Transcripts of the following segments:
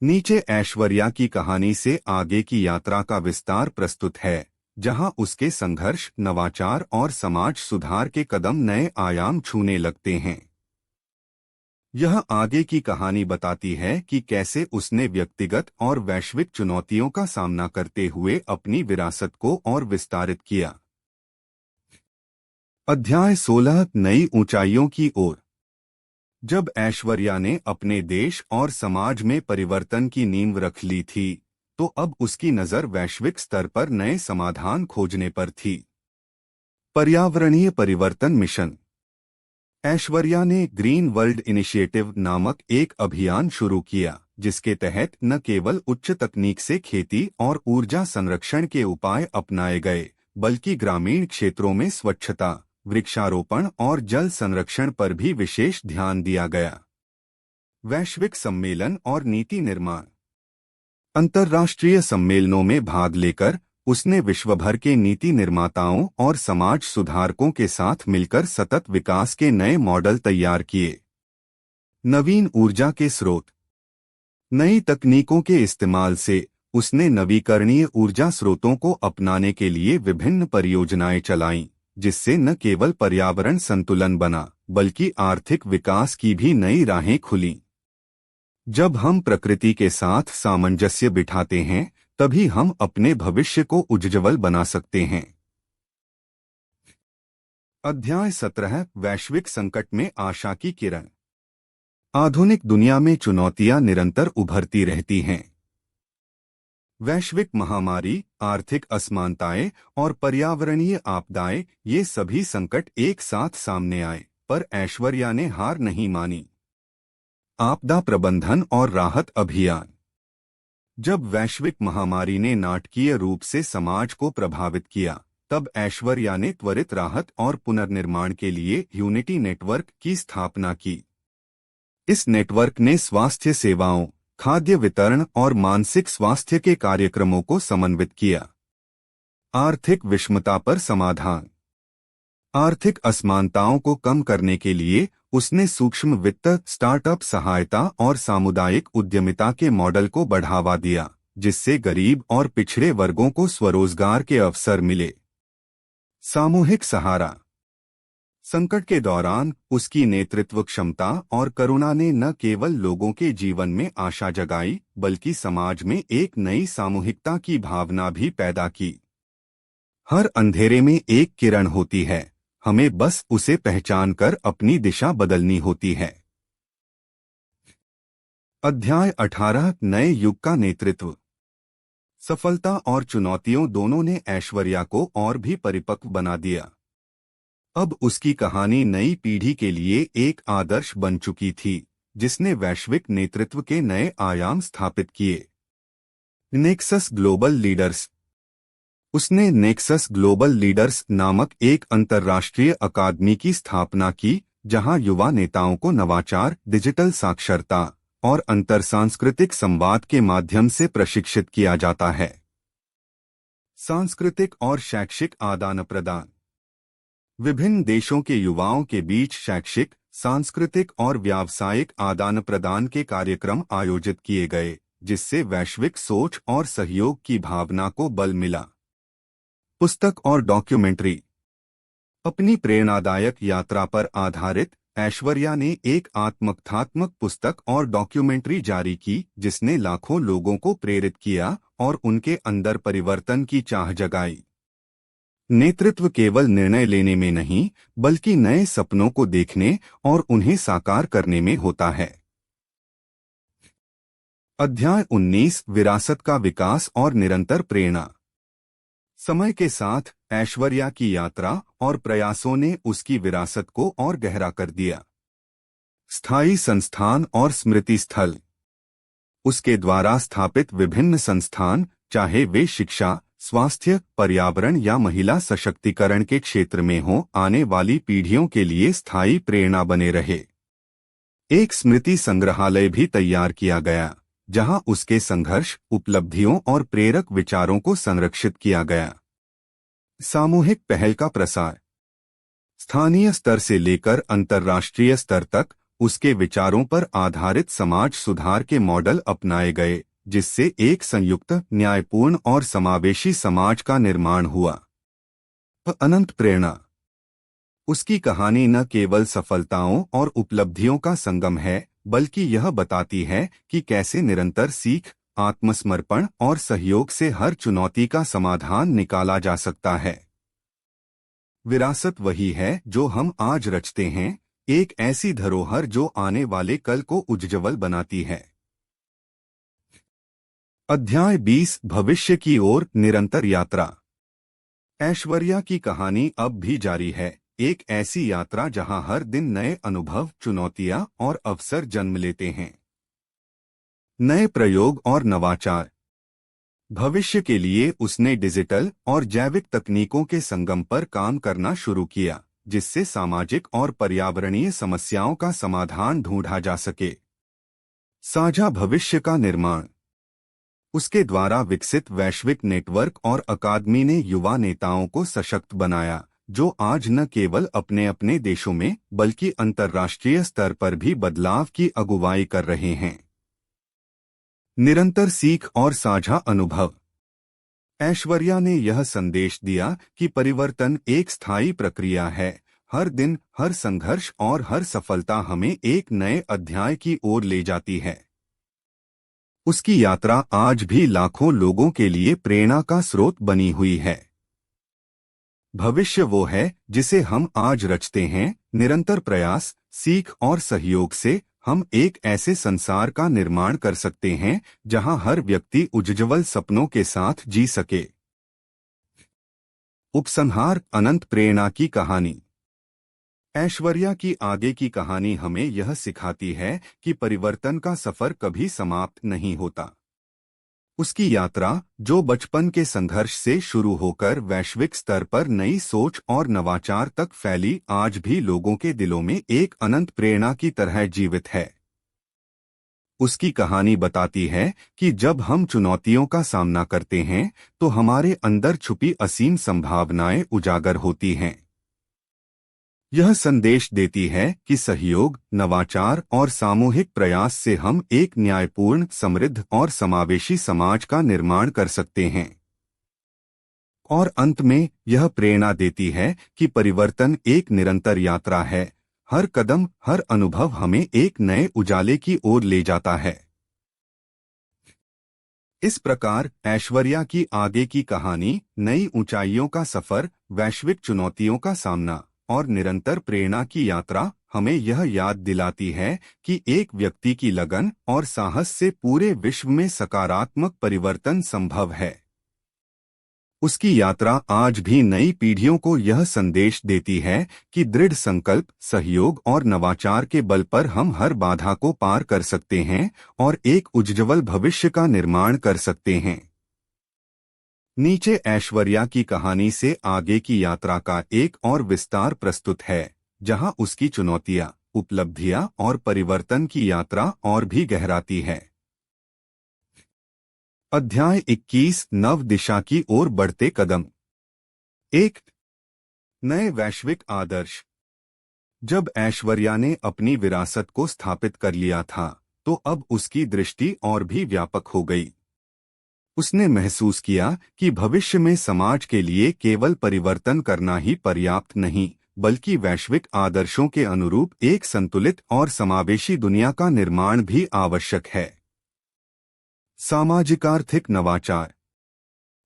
नीचे ऐश्वर्या की कहानी से आगे की यात्रा का विस्तार प्रस्तुत है, जहां उसके संघर्ष, नवाचार और समाज सुधार के कदम नए आयाम छूने लगते हैं। यह आगे की कहानी बताती है कि कैसे उसने व्यक्तिगत और वैश्विक चुनौतियों का सामना करते हुए अपनी विरासत को और विस्तारित किया। अध्याय 16, नई ऊंचाइयों की ओर। जब ऐश्वर्या ने अपने देश और समाज में परिवर्तन की नींव रख ली थी, तो अब उसकी नज़र वैश्विक स्तर पर नए समाधान खोजने पर थी। पर्यावरणीय परिवर्तन मिशन। ऐश्वर्या ने ग्रीन वर्ल्ड इनिशिएटिव नामक एक अभियान शुरू किया, जिसके तहत न केवल उच्च तकनीक से खेती और ऊर्जा संरक्षण के उपाय अपनाए गए, बल्कि ग्रामीण क्षेत्रों में स्वच्छता, वृक्षारोपण और जल संरक्षण पर भी विशेष ध्यान दिया गया। वैश्विक सम्मेलन और नीति निर्माण। अंतर्राष्ट्रीय सम्मेलनों में भाग लेकर उसने विश्वभर के नीति निर्माताओं और समाज सुधारकों के साथ मिलकर सतत विकास के नए मॉडल तैयार किए। नवीन ऊर्जा के स्रोत। नई तकनीकों के इस्तेमाल से उसने नवीकरणीय ऊर्जा स्रोतों को अपनाने के लिए विभिन्न परियोजनाएं चलाईं, जिससे न केवल पर्यावरण संतुलन बना, बल्कि आर्थिक विकास की भी नई राहें खुलीं। जब हम प्रकृति के साथ सामंजस्य बिठाते हैं, तभी हम अपने भविष्य को उज्ज्वल बना सकते हैं। अध्याय 17, वैश्विक संकट में आशा की किरण। आधुनिक दुनिया में चुनौतियां निरंतर उभरती रहती हैं। वैश्विक महामारी, आर्थिक असमानताएं और पर्यावरणीय आपदाएं, ये सभी संकट एक साथ सामने आए, पर ऐश्वर्या ने हार नहीं मानी। आपदा प्रबंधन और राहत अभियान। जब वैश्विक महामारी ने नाटकीय रूप से समाज को प्रभावित किया, तब ऐश्वर्या ने त्वरित राहत और पुनर्निर्माण के लिए यूनिटी नेटवर्क की स्थापना की। इस नेटवर्क ने स्वास्थ्य सेवाओं, खाद्य वितरण और मानसिक स्वास्थ्य के कार्यक्रमों को समन्वित किया। आर्थिक विषमता पर समाधान। आर्थिक असमानताओं को कम करने के लिए उसने सूक्ष्म वित्त, स्टार्टअप सहायता और सामुदायिक उद्यमिता के मॉडल को बढ़ावा दिया, जिससे गरीब और पिछड़े वर्गों को स्वरोजगार के अवसर मिले। सामूहिक सहारा। संकट के दौरान उसकी नेतृत्व क्षमता और करुणा ने न केवल लोगों के जीवन में आशा जगाई, बल्कि समाज में एक नई सामूहिकता की भावना भी पैदा की। हर अंधेरे में एक किरण होती है, हमें बस उसे पहचान कर अपनी दिशा बदलनी होती है। अध्याय 18, नए युग का नेतृत्व। सफलता और चुनौतियों दोनों ने ऐश्वर्या को और भी परिपक्व बना दिया। अब उसकी कहानी नई पीढ़ी के लिए एक आदर्श बन चुकी थी, जिसने वैश्विक नेतृत्व के नए आयाम स्थापित किए। Nexus global leaders. उसने नेक्सस ग्लोबल लीडर्स नामक एक अंतर्राष्ट्रीय अकादमी की स्थापना की, जहां युवा नेताओं को नवाचार, डिजिटल साक्षरता और अंतरसांस्कृतिक संवाद के माध्यम से प्रशिक्षित किया जाता है। सांस्कृतिक और शैक्षिक आदान प्रदान। विभिन्न देशों के युवाओं के बीच शैक्षिक, सांस्कृतिक और व्यावसायिक आदान प्रदान के कार्यक्रम आयोजित किए गए, जिससे वैश्विक सोच और सहयोग की भावना को बल मिला। पुस्तक और डॉक्यूमेंट्री। अपनी प्रेरणादायक यात्रा पर आधारित ऐश्वर्या ने एक आत्मकथात्मक पुस्तक और डॉक्यूमेंट्री जारी की, जिसने लाखों लोगों को प्रेरित किया और उनके अंदर परिवर्तन की चाह जगाई। नेतृत्व केवल निर्णय लेने में नहीं, बल्कि नए सपनों को देखने और उन्हें साकार करने में होता है। अध्याय 19, विरासत का विकास और निरंतर प्रेरणा। समय के साथ ऐश्वर्या की यात्रा और प्रयासों ने उसकी विरासत को और गहरा कर दिया। स्थायी संस्थान और स्मृति स्थल। उसके द्वारा स्थापित विभिन्न संस्थान, चाहे वे शिक्षा, स्वास्थ्य, पर्यावरण या महिला सशक्तिकरण के क्षेत्र में हों, आने वाली पीढ़ियों के लिए स्थायी प्रेरणा बने रहे। एक स्मृति संग्रहालय भी तैयार किया गया, जहां उसके संघर्ष, उपलब्धियों और प्रेरक विचारों को संरक्षित किया गया। सामूहिक पहल का प्रसार। स्थानीय स्तर से लेकर अंतर्राष्ट्रीय स्तर तक उसके विचारों पर आधारित समाज सुधार के मॉडल अपनाए गए, जिससे एक संयुक्त, न्यायपूर्ण और समावेशी समाज का निर्माण हुआ। अनंत प्रेरणा। उसकी कहानी न केवल सफलताओं और उपलब्धियों का संगम है, बल्कि यह बताती है कि कैसे निरंतर सीख, आत्मसमर्पण और सहयोग से हर चुनौती का समाधान निकाला जा सकता है। विरासत वही है जो हम आज रचते हैं, एक ऐसी धरोहर जो आने वाले कल को उज्ज्वल बनाती है। अध्याय 20 भविष्य की ओर निरंतर यात्रा। ऐश्वर्या की कहानी अब भी जारी है, एक ऐसी यात्रा जहां हर दिन नए अनुभव, चुनौतियां और अवसर जन्म लेते हैं। नए प्रयोग और नवाचार। भविष्य के लिए उसने डिजिटल और जैविक तकनीकों के संगम पर काम करना शुरू किया, जिससे सामाजिक और पर्यावरणीय समस्याओं का समाधान ढूंढा जा सके। साझा भविष्य का निर्माण। उसके द्वारा विकसित वैश्विक नेटवर्क और अकादमी ने युवा नेताओं को सशक्त बनाया, जो आज न केवल अपने अपने देशों में बल्कि अंतर्राष्ट्रीय स्तर पर भी बदलाव की अगुवाई कर रहे हैं। निरंतर सीख और साझा अनुभव। ऐश्वर्या ने यह संदेश दिया कि परिवर्तन एक स्थायी प्रक्रिया है, हर दिन, हर संघर्ष और हर सफलता हमें एक नए अध्याय की ओर ले जाती है। उसकी यात्रा आज भी लाखों लोगों के लिए प्रेरणा का स्रोत बनी हुई है। भविष्य वो है जिसे हम आज रचते हैं, निरंतर प्रयास, सीख और सहयोग से हम एक ऐसे संसार का निर्माण कर सकते हैं जहां हर व्यक्ति उज्ज्वल सपनों के साथ जी सके। उपसंहार। अनंत प्रेरणा की कहानी। ऐश्वर्या की आगे की कहानी हमें यह सिखाती है कि परिवर्तन का सफर कभी समाप्त नहीं होता। उसकी यात्रा, जो बचपन के संघर्ष से शुरू होकर वैश्विक स्तर पर नई सोच और नवाचार तक फैली, आज भी लोगों के दिलों में एक अनंत प्रेरणा की तरह जीवित है। उसकी कहानी बताती है कि जब हम चुनौतियों का सामना करते हैं, तो हमारे अंदर छुपी असीम संभावनाएं उजागर होती हैं। यह संदेश देती है कि सहयोग, नवाचार और सामूहिक प्रयास से हम एक न्यायपूर्ण, समृद्ध और समावेशी समाज का निर्माण कर सकते हैं। और अंत में यह प्रेरणा देती है कि परिवर्तन एक निरंतर यात्रा है, हर कदम, हर अनुभव हमें एक नए उजाले की ओर ले जाता है। इस प्रकार ऐश्वर्या की आगे की कहानी, नई ऊंचाइयों का सफर, वैश्विक चुनौतियों का सामना और निरंतर प्रेरणा की यात्रा, हमें यह याद दिलाती है कि एक व्यक्ति की लगन और साहस से पूरे विश्व में सकारात्मक परिवर्तन संभव है। उसकी यात्रा आज भी नई पीढ़ियों को यह संदेश देती है कि दृढ़ संकल्प, सहयोग और नवाचार के बल पर हम हर बाधा को पार कर सकते हैं और एक उज्ज्वल भविष्य का निर्माण कर सकते हैं। नीचे ऐश्वर्या की कहानी से आगे की यात्रा का एक और विस्तार प्रस्तुत है, जहां उसकी चुनौतियां, उपलब्धियां और परिवर्तन की यात्रा और भी गहराती है। अध्याय 21 नव दिशा की ओर बढ़ते कदम। एक नए वैश्विक आदर्श। जब ऐश्वर्या ने अपनी विरासत को स्थापित कर लिया था, तो अब उसकी दृष्टि और भी व्यापक हो गई। उसने महसूस किया कि भविष्य में समाज के लिए केवल परिवर्तन करना ही पर्याप्त नहीं, बल्कि वैश्विक आदर्शों के अनुरूप एक संतुलित और समावेशी दुनिया का निर्माण भी आवश्यक है। सामाजिक आर्थिक नवाचार।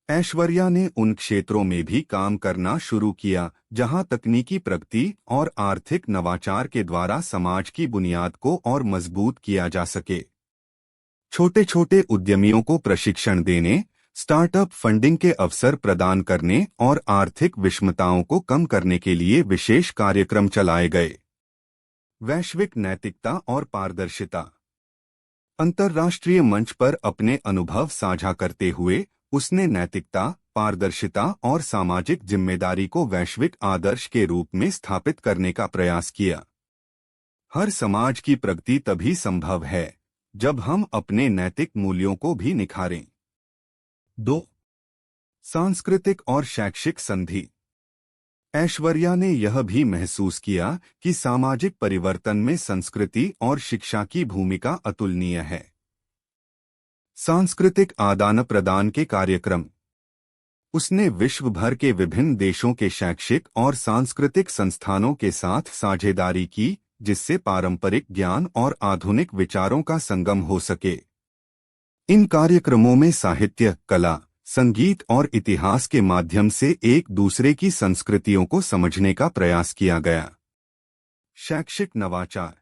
ऐश्वर्या ने उन क्षेत्रों में भी काम करना शुरू किया जहां तकनीकी प्रगति और आर्थिक नवाचार के द्वारा समाज की बुनियाद को और मजबूत किया जा सके। छोटे छोटे उद्यमियों को प्रशिक्षण देने, स्टार्टअप फंडिंग के अवसर प्रदान करने और आर्थिक विषमताओं को कम करने के लिए विशेष कार्यक्रम चलाए गए। वैश्विक नैतिकता और पारदर्शिता। अंतर्राष्ट्रीय मंच पर अपने अनुभव साझा करते हुए उसने नैतिकता, पारदर्शिता और सामाजिक जिम्मेदारी को वैश्विक आदर्श के रूप में स्थापित करने का प्रयास किया। हर समाज की प्रगति तभी संभव है जब हम अपने नैतिक मूल्यों को भी निखारें। 2. सांस्कृतिक और शैक्षिक संधि। ऐश्वर्या ने यह भी महसूस किया कि सामाजिक परिवर्तन में संस्कृति और शिक्षा की भूमिका अतुलनीय है। सांस्कृतिक आदान प्रदान के कार्यक्रम। उसने विश्व भर के विभिन्न देशों के शैक्षिक और सांस्कृतिक संस्थानों के साथ साझेदारी की, जिससे पारंपरिक ज्ञान और आधुनिक विचारों का संगम हो सके। इन कार्यक्रमों में साहित्य, कला, संगीत और इतिहास के माध्यम से एक दूसरे की संस्कृतियों को समझने का प्रयास किया गया। शैक्षिक नवाचार।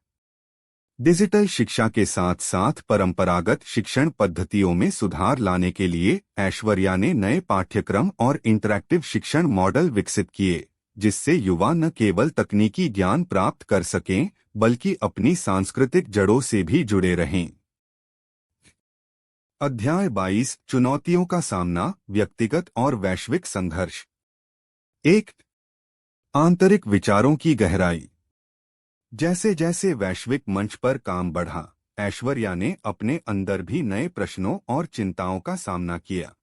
डिजिटल शिक्षा के साथ साथ परंपरागत शिक्षण पद्धतियों में सुधार लाने के लिए ऐश्वर्या ने नए पाठ्यक्रम और इंटरैक्टिव शिक्षण मॉडल विकसित किए, जिससे युवा न केवल तकनीकी ज्ञान प्राप्त कर सकें, बल्कि अपनी सांस्कृतिक जड़ों से भी जुड़े रहें। अध्याय 22, चुनौतियों का सामना, व्यक्तिगत और वैश्विक संघर्ष। 1. आंतरिक विचारों की गहराई। जैसे जैसे वैश्विक मंच पर काम बढ़ा, ऐश्वर्या ने अपने अंदर भी नए प्रश्नों और चिंताओं का सामना किया।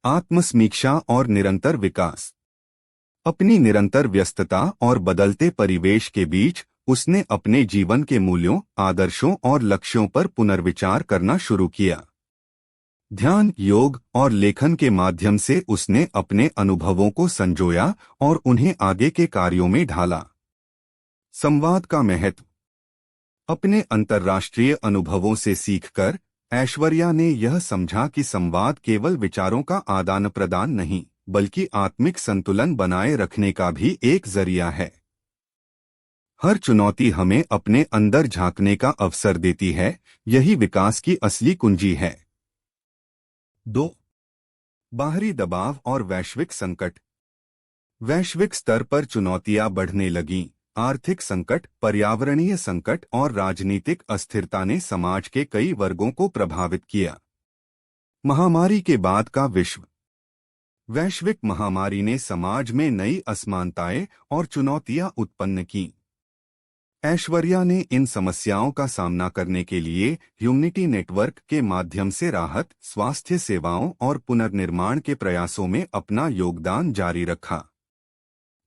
आत्मसमीक्षा और निरंतर विकास। अपनी निरंतर व्यस्तता और बदलते परिवेश के बीच उसने अपने जीवन के मूल्यों, आदर्शों और लक्ष्यों पर पुनर्विचार करना शुरू किया। ध्यान, योग और लेखन के माध्यम से उसने अपने अनुभवों को संजोया और उन्हें आगे के कार्यों में ढाला। संवाद का महत्व। अपने अंतर्राष्ट्रीय अनुभवों से सीखकर ऐश्वर्या ने यह समझा कि संवाद केवल विचारों का आदान प्रदान नहीं, बल्कि आत्मिक संतुलन बनाए रखने का भी एक जरिया है। हर चुनौती हमें अपने अंदर झांकने का अवसर देती है, यही विकास की असली कुंजी है। 2. बाहरी दबाव और वैश्विक संकट। वैश्विक स्तर पर चुनौतियां बढ़ने लगीं। आर्थिक संकट, पर्यावरणीय संकट और राजनीतिक अस्थिरता ने समाज के कई वर्गों को प्रभावित किया। महामारी के बाद का विश्व। वैश्विक महामारी ने समाज में नई असमानताएं और चुनौतियां उत्पन्न की। ऐश्वर्या ने इन समस्याओं का सामना करने के लिए ह्यूमनिटी नेटवर्क के माध्यम से राहत, स्वास्थ्य सेवाओं और पुनर्निर्माण के प्रयासों में अपना योगदान जारी रखा।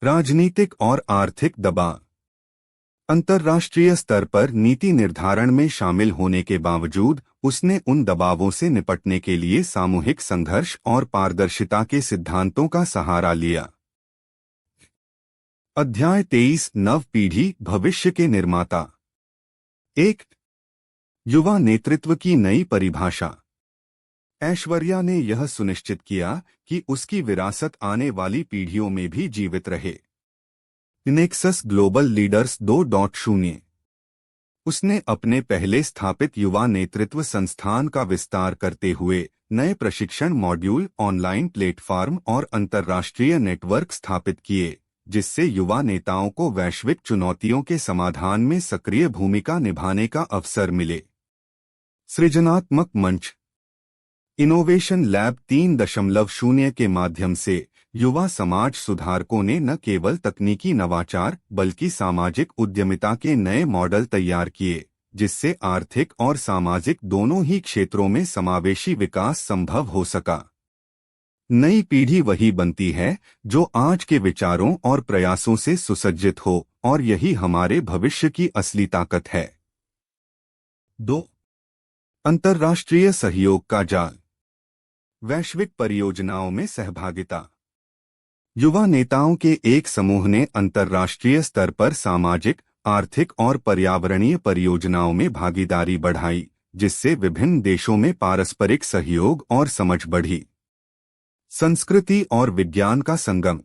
राजनीतिक और आर्थिक दबाव। अंतर्राष्ट्रीय स्तर पर नीति निर्धारण में शामिल होने के बावजूद उसने उन दबावों से निपटने के लिए सामूहिक संघर्ष और पारदर्शिता के सिद्धांतों का सहारा लिया। अध्याय 23, नव पीढ़ी, भविष्य के निर्माता। 1. युवा नेतृत्व की नई परिभाषा। ऐश्वर्या ने यह सुनिश्चित किया कि उसकी विरासत आने वाली पीढ़ियों में भी जीवित रहे। Nexus global leaders 2.0। उसने अपने पहले स्थापित युवा नेतृत्व संस्थान का विस्तार करते हुए नए प्रशिक्षण मॉड्यूल, ऑनलाइन प्लेटफॉर्म और अंतर्राष्ट्रीय नेटवर्क स्थापित किए, जिससे युवा नेताओं को वैश्विक चुनौतियों के समाधान में सक्रिय भूमिका निभाने का अवसर मिले। सृजनात्मक मंच। इनोवेशन लैब 3.0 के माध्यम से युवा समाज सुधारकों ने न केवल तकनीकी नवाचार बल्कि सामाजिक उद्यमिता के नए मॉडल तैयार किए, जिससे आर्थिक और सामाजिक दोनों ही क्षेत्रों में समावेशी विकास संभव हो सका। नई पीढ़ी वही बनती है जो आज के विचारों और प्रयासों से सुसज्जित हो, और यही हमारे भविष्य की असली ताकत है। 2. अंतर्राष्ट्रीय सहयोग का जाल। वैश्विक परियोजनाओं में सहभागिता। युवा नेताओं के एक समूह ने अंतर्राष्ट्रीय स्तर पर सामाजिक, आर्थिक और पर्यावरणीय परियोजनाओं में भागीदारी बढ़ाई, जिससे विभिन्न देशों में पारस्परिक सहयोग और समझ बढ़ी। संस्कृति और विज्ञान का संगम।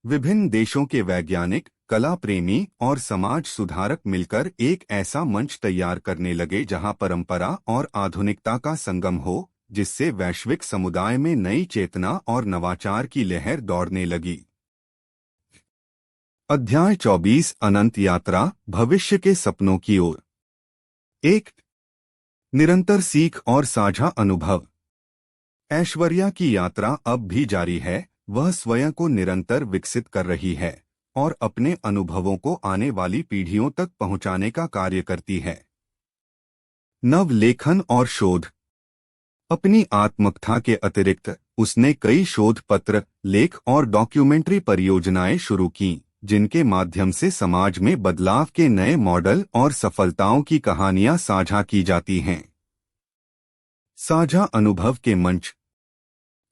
विभिन्न देशों के वैज्ञानिक, कला प्रेमी और समाज सुधारक मिलकर एक ऐसा मंच तैयार करने लगे जहां परंपरा और आधुनिकता का संगम हो, जिससे वैश्विक समुदाय में नई चेतना और नवाचार की लहर दौड़ने लगी। अध्याय 24, अनंत यात्रा, भविष्य के सपनों की ओर। 1. निरंतर सीख और साझा अनुभव। ऐश्वर्या की यात्रा अब भी जारी है। वह स्वयं को निरंतर विकसित कर रही है और अपने अनुभवों को आने वाली पीढ़ियों तक पहुंचाने का कार्य करती है। नव लेखन और शोध। अपनी आत्मकथा के अतिरिक्त उसने कई शोध पत्र, लेख और डॉक्यूमेंट्री परियोजनाएं शुरू की, जिनके माध्यम से समाज में बदलाव के नए मॉडल और सफलताओं की कहानियां साझा की जाती हैं। साझा अनुभव के मंच,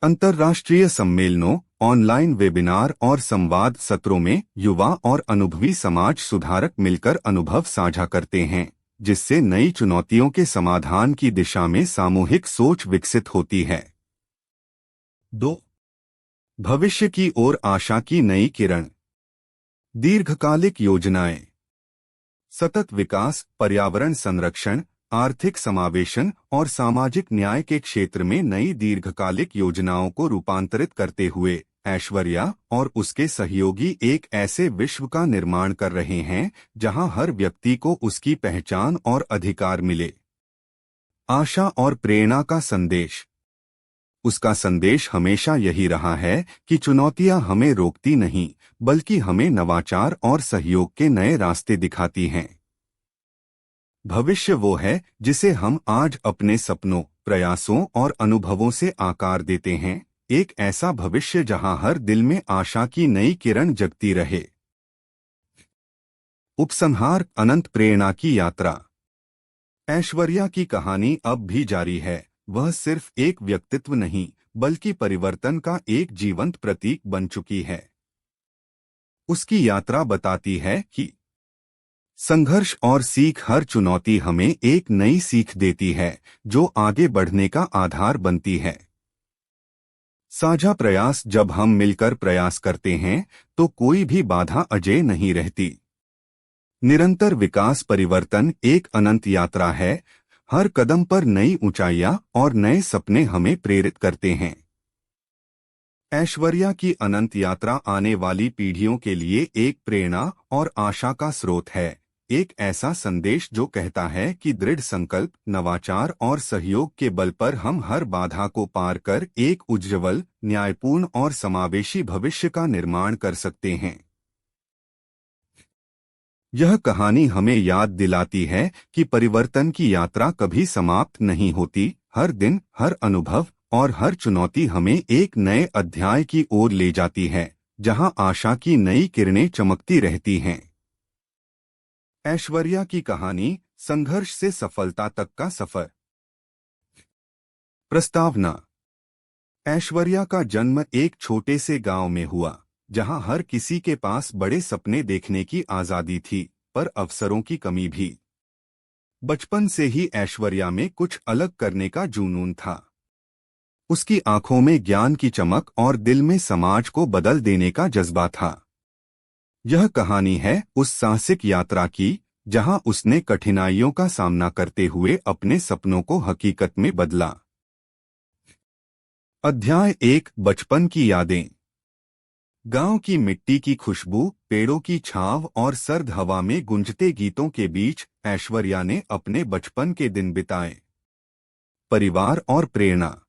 अंतर्राष्ट्रीय सम्मेलनों, ऑनलाइन वेबिनार और संवाद सत्रों में युवा और अनुभवी समाज सुधारक मिलकर अनुभव साझा करते हैं, जिससे नई चुनौतियों के समाधान की दिशा में सामूहिक सोच विकसित होती है। 2. भविष्य की ओर आशा की नई किरण। दीर्घकालिक योजनाएं, सतत विकास, पर्यावरण संरक्षण, आर्थिक समावेशन और सामाजिक न्याय के क्षेत्र में नई दीर्घकालिक योजनाओं को रूपांतरित करते हुए ऐश्वर्या और उसके सहयोगी एक ऐसे विश्व का निर्माण कर रहे हैं जहां हर व्यक्ति को उसकी पहचान और अधिकार मिले। आशा और प्रेरणा का संदेश। उसका संदेश हमेशा यही रहा है कि चुनौतियां हमें रोकती नहीं, बल्कि हमें नवाचार और सहयोग के नए रास्ते दिखाती हैं। भविष्य वो है जिसे हम आज अपने सपनों, प्रयासों और अनुभवों से आकार देते हैं, एक ऐसा भविष्य जहां हर दिल में आशा की नई किरण जगती रहे। उपसंहार, अनंत प्रेरणा की यात्रा। ऐश्वर्या की कहानी अब भी जारी है। वह सिर्फ एक व्यक्तित्व नहीं, बल्कि परिवर्तन का एक जीवंत प्रतीक बन चुकी है। उसकी यात्रा बताती है कि संघर्ष और सीख, हर चुनौती हमें एक नई सीख देती है, जो आगे बढ़ने का आधार बनती है। साझा प्रयास, जब हम मिलकर प्रयास करते हैं तो कोई भी बाधा अजेय नहीं रहती। निरंतर विकास, परिवर्तन एक अनंत यात्रा है। हर कदम पर नई ऊंचाइयां और नए सपने हमें प्रेरित करते हैं। ऐश्वर्या की अनंत यात्रा आने वाली पीढ़ियों के लिए एक प्रेरणा और आशा का स्रोत है, एक ऐसा संदेश जो कहता है कि दृढ़ संकल्प, नवाचार और सहयोग के बल पर हम हर बाधा को पार कर एक उज्ज्वल, न्यायपूर्ण और समावेशी भविष्य का निर्माण कर सकते हैं। यह कहानी हमें याद दिलाती है कि परिवर्तन की यात्रा कभी समाप्त नहीं होती। हर दिन, हर अनुभव और हर चुनौती हमें एक नए अध्याय की ओर ले जाती है, जहां आशा की नई किरणें चमकती रहती हैं। ऐश्वर्या की कहानी, संघर्ष से सफलता तक का सफर। प्रस्तावना। ऐश्वर्या का जन्म एक छोटे से गांव में हुआ, जहां हर किसी के पास बड़े सपने देखने की आजादी थी, पर अवसरों की कमी भी। बचपन से ही ऐश्वर्या में कुछ अलग करने का जुनून था। उसकी आंखों में ज्ञान की चमक और दिल में समाज को बदल देने का जज्बा था। यह कहानी है उस साहसिक यात्रा की, जहां उसने कठिनाइयों का सामना करते हुए अपने सपनों को हकीकत में बदला। अध्याय 1, बचपन की यादें। गांव की मिट्टी की खुशबू, पेड़ों की छांव और सर्द हवा में गूंजते गीतों के बीच ऐश्वर्या ने अपने बचपन के दिन बिताए। परिवार और प्रेरणा।